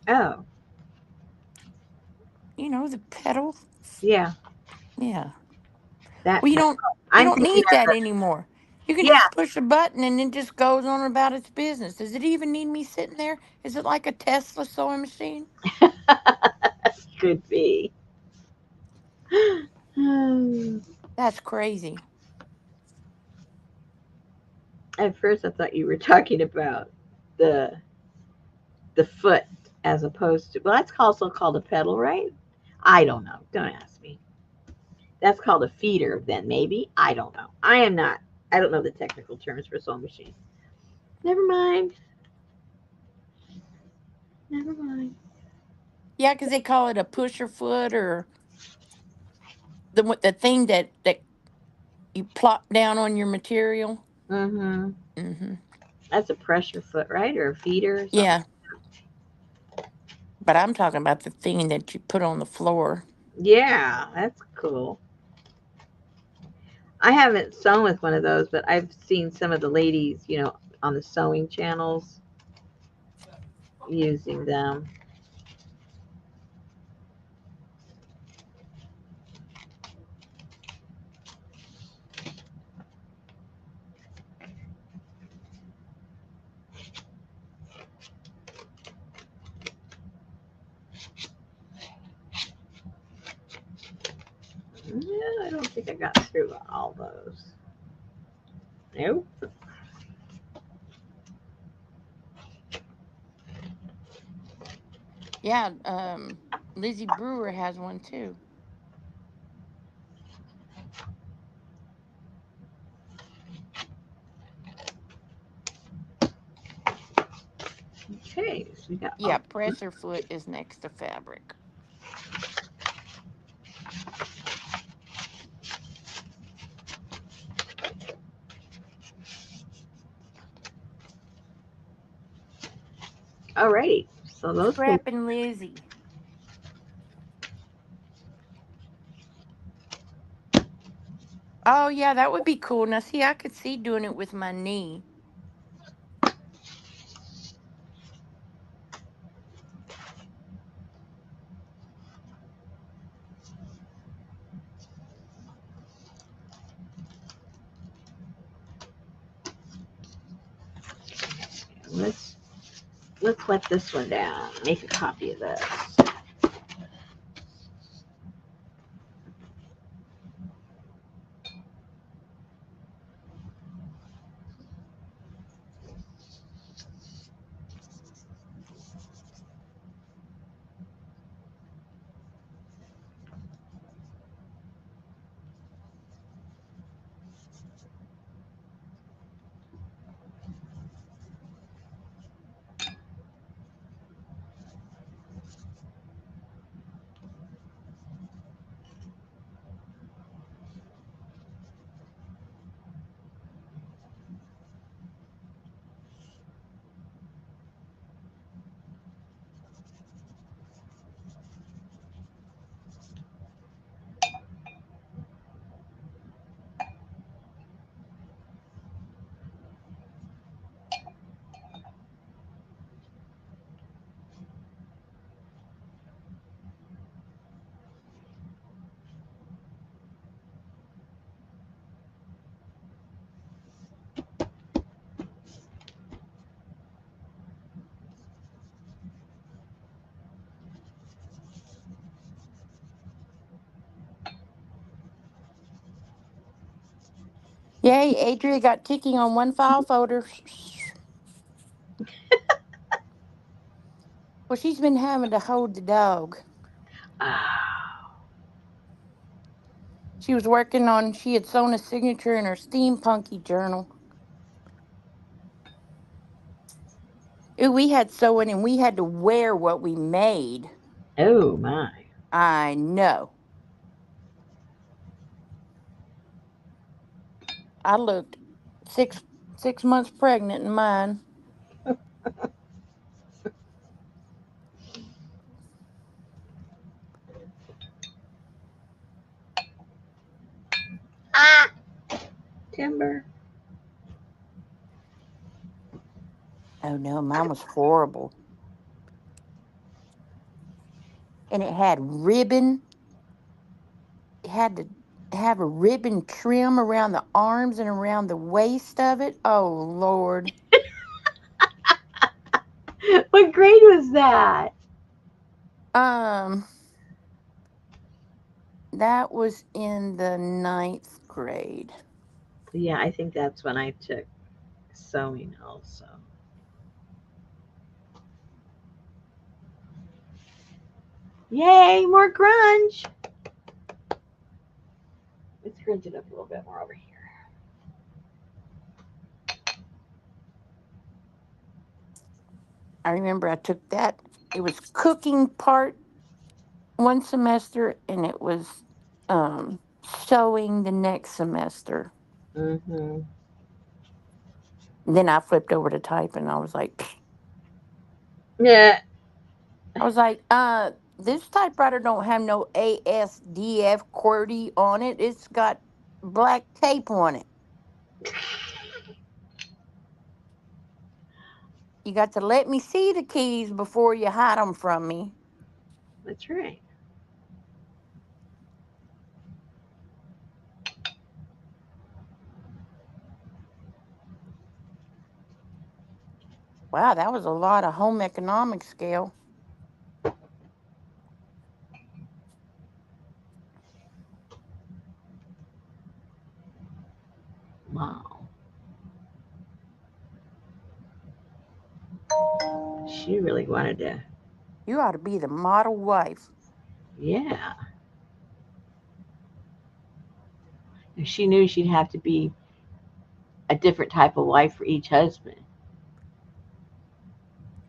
Oh,
You know, the pedal.
yeah,
Yeah.
that
Well,
pedal.
you
I'm
don't
thinking
need
of
that
the,
anymore. You can
yeah,
just push a button and it just goes on about its business. Does it even need me sitting there? Is it like a Tesla sewing machine?
could be.
That's crazy.
At first, I thought you were talking about the the foot as opposed to. Well, that's also called a pedal, right? I don't know. Don't ask me. That's called a feeder, then maybe. I don't know. I am not. I don't know the technical terms for sewing machine. Never mind. Never mind.
Yeah, because they call it a pusher foot or the thing that you plop down on your material.
Mm-hmm.
Hmm.
That's a pressure foot, right, or a feeder or something.
Yeah, but I'm talking about the thing that you put on the floor.
Yeah, that's cool. I haven't sewn with one of those, but I've seen some of the ladies, on the sewing channels using them. Yeah, I don't think I got through all those. Nope.
Yeah, Lizzie Brewer has one too.
Okay, so we got
Yeah,
all.
presser foot is next to fabric.
Alrighty, so those papers.
Scrapping Lizzie. Oh yeah, that would be cool. Now see, I could see doing it with my knee.
Let's let this one down. Make a copy of this.
Yay, Adria got ticking on one file folder. Well, she's been having to hold the dog.
Ah,
She had sewn a signature in her steampunky journal. Ooh, we had sewing and we had to wear what we made.
oh my.
I know. I looked six 6 months pregnant in mine.
Ah, timber.
Oh no, mine was horrible. And it had ribbon. It had to have a ribbon trim around the arms and around the waist of it. Oh Lord.
What grade was that?
Um, that was in the ninth grade.
Yeah, I think that's when I took sewing also. Yay, more grunge. Let's grunge it up a little bit more over here.
I remember I took that. It was cooking part one semester and it was sewing the next semester.
Mm-hmm.
Then I flipped over to type and I was like, pfft.
Yeah,
I was like, this typewriter don't have no ASDF QWERTY on it. It's got black tape on it. You got to let me see the keys before you hide them from me.
that's right.
Wow, that was a lot of home economics scale.
Wow. She really wanted to.
You ought to be the model wife.
Yeah. She knew she'd have to be a different type of wife for each husband.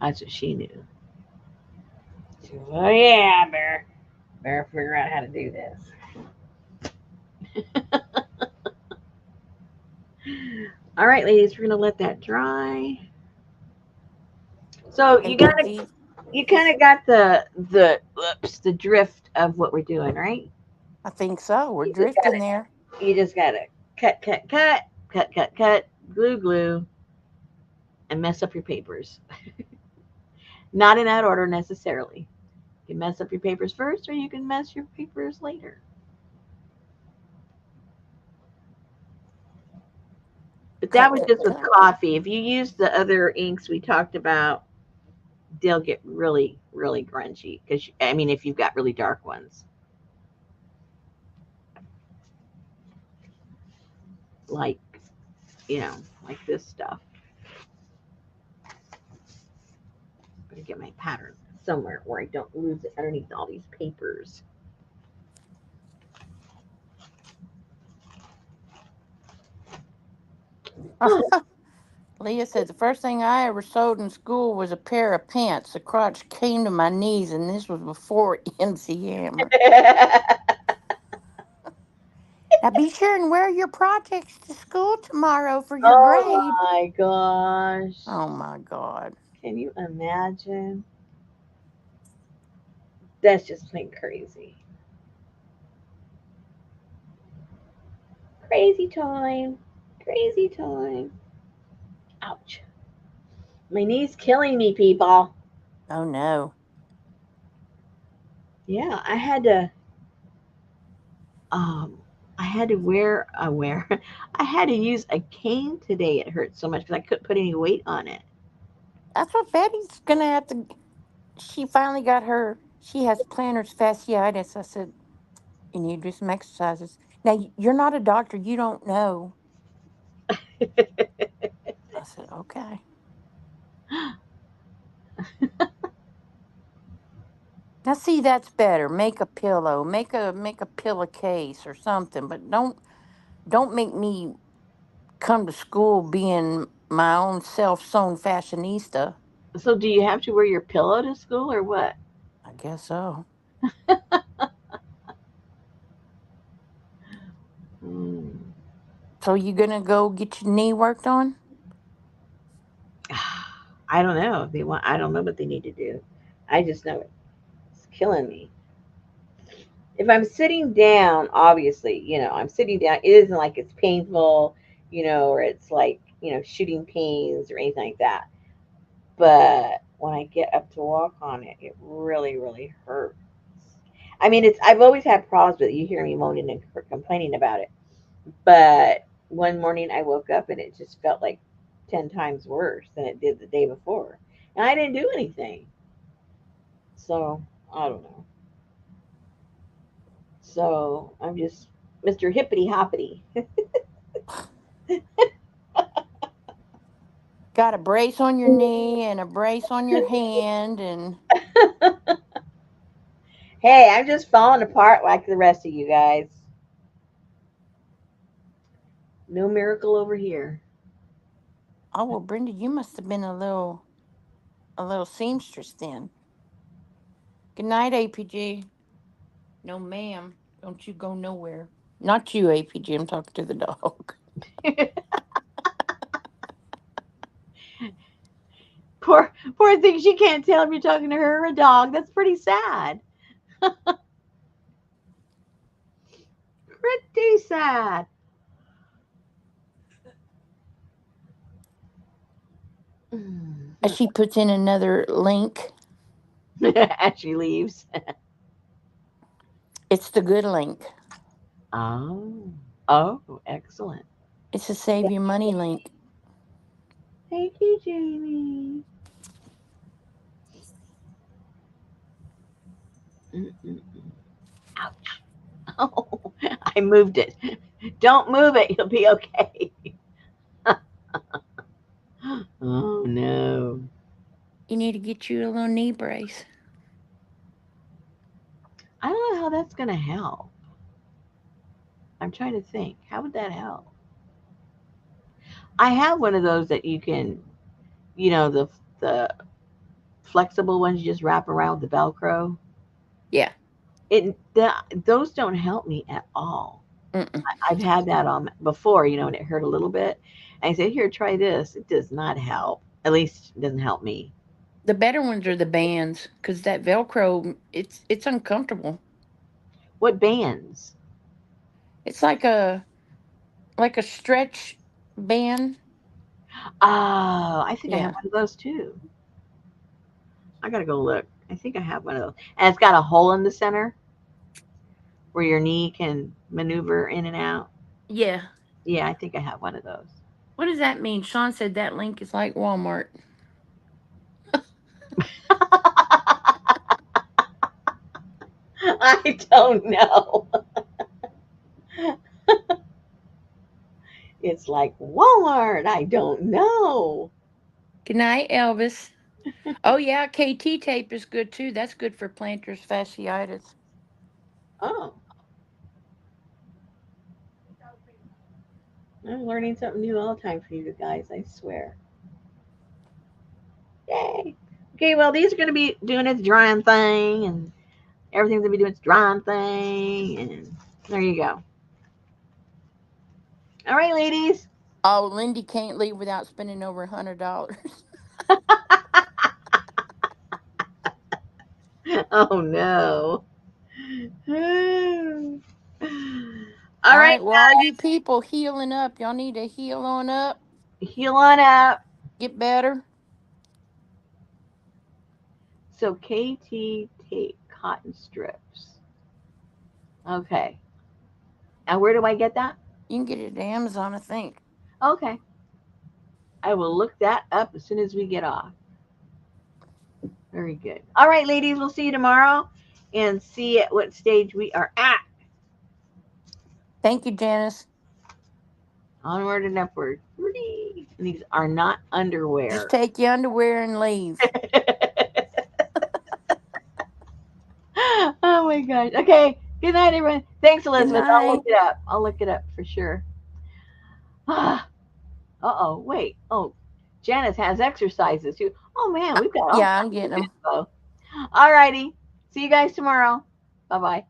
That's what she knew. She goes, oh yeah, better figure out how to do this. All right, ladies, we're gonna let that dry. So
And put these.
you kind of got the drift of what we're doing, right?
I think so. We're
You just got
drifting there.
you just gotta cut, glue, and mess up your papers. Not in that order necessarily. You can mess up your papers first, or you can mess your papers later. But that
Cut,
was
cut,
just with
cut.
coffee. If you use the other inks we talked about, they'll get really grungy. Because I mean, if you've got really dark ones, like you know, like this stuff. I'm gonna get my pattern somewhere where I don't lose it underneath all these papers.
Leah said the first thing I ever sewed in school was a pair of pants. The crotch came to my knees, and this was before MCM. Now be sure and wear your projects to school tomorrow for your
Oh
grade.
my gosh.
Oh my God.
Can you imagine? That's just plain crazy. Crazy time. Crazy time. Ouch. My knee's killing me, people.
Oh no.
Yeah, um I had to wear I had to use a cane today. It hurt so much because I couldn't put any weight on it.
That's what Betty's gonna have to. She finally got her. She has plantar fasciitis. I said, you need to do some exercises. Now, you're not a doctor. You don't know. I said, okay. Now see, that's better. Make a pillow. Make a pillowcase or something. But don't make me come to school being my own self sewn fashionista.
So do you have to wear your pillow to school or what?
I guess so.
Hmm.
So you gonna go get your knee worked on?
I don't know if they want. I don't know what they need to do. I just know it's killing me. If I'm sitting down, obviously, I'm sitting down. It isn't like it's painful, or it's like shooting pains or anything like that. But when I get up to walk on it, it really, really hurts. I mean, it's. I've always had problems with it. You hear me moaning and complaining about it. But one morning I woke up and it just felt like 10 times worse than it did the day before. And I didn't do anything. So, I don't know. So, I'm just Mr. Hippity Hoppity.
Got a brace on your knee and a brace on your hand, and
Hey, I'm just falling apart like the rest of you guys. No miracle over here.
oh well, Brenda, you must have been a little seamstress then. Good night, APG. No, ma'am. Don't you go nowhere. Not you, APG. I'm talking to the dog.
Poor thing, she can't tell if you're talking to her or a dog. That's pretty sad. Pretty sad.
As she puts in another link,
As she leaves.
it's the good link.
Oh, oh, excellent.
It's a save your money link.
Thank you, Jamie. Mm-mm. Ouch. Oh, I moved it. Don't move it. You'll be okay. Oh, no.
You need to get you a little knee brace.
I don't know how that's going to help. I'm trying to think. How would that help? I have one of those that you can, the flexible ones you just wrap around with the Velcro.
Yeah.
Those don't help me at all.
Mm-mm.
I've had that on before, and it hurt a little bit. And I said, "Here, try this." It does not help. At least it doesn't help me.
The better ones are the bands, because that Velcro, it's uncomfortable.
What bands?
It's like a stretch band.
Oh, I think I have
Yeah.
one of those too. I gotta go look. I think I have one of those, and it's got a hole in the center where your knee can maneuver in and out.
Yeah.
Yeah, I think I have one of those.
What does that mean? Sean said that link is like Walmart.
I don't know. It's like Walmart. I don't know.
Good night, Elvis. Oh yeah, KT tape is good too. That's good for plantar fasciitis.
Oh, I'm learning something new all the time for you guys. I swear. Yay. Okay, well, these are going to be doing its drawing thing, and everything's going to be doing its drawing thing, and there you go. All right, ladies.
Oh, Lindy can't leave without spending over $100.
Oh, no. All
All
right,
right, well, all you people healing up, y'all need to heal on up,
heal on up.
get better.
So, KT tape cotton strips. Okay. And where do I get that?
You can get it at Amazon, I think.
Okay. I will look that up as soon as we get off. Very good. All right, ladies, we'll see you tomorrow and see at what stage we are at.
Thank you, Janice.
Onward and upward. These are not
Just
underwear.
take your underwear and leave.
Oh my gosh. Okay. Good night, everyone. Thanks,
Good
Elizabeth. I'll look
night.
it up. I'll look it up for sure. Uh oh. Wait. Oh, Janice has exercises too. Oh man, we've got all
Yeah, I'm
kinds of
getting them.
info. All righty. See you guys tomorrow. Bye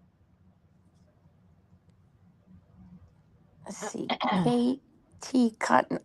Let's see.
bye.
Kate T. Cotton.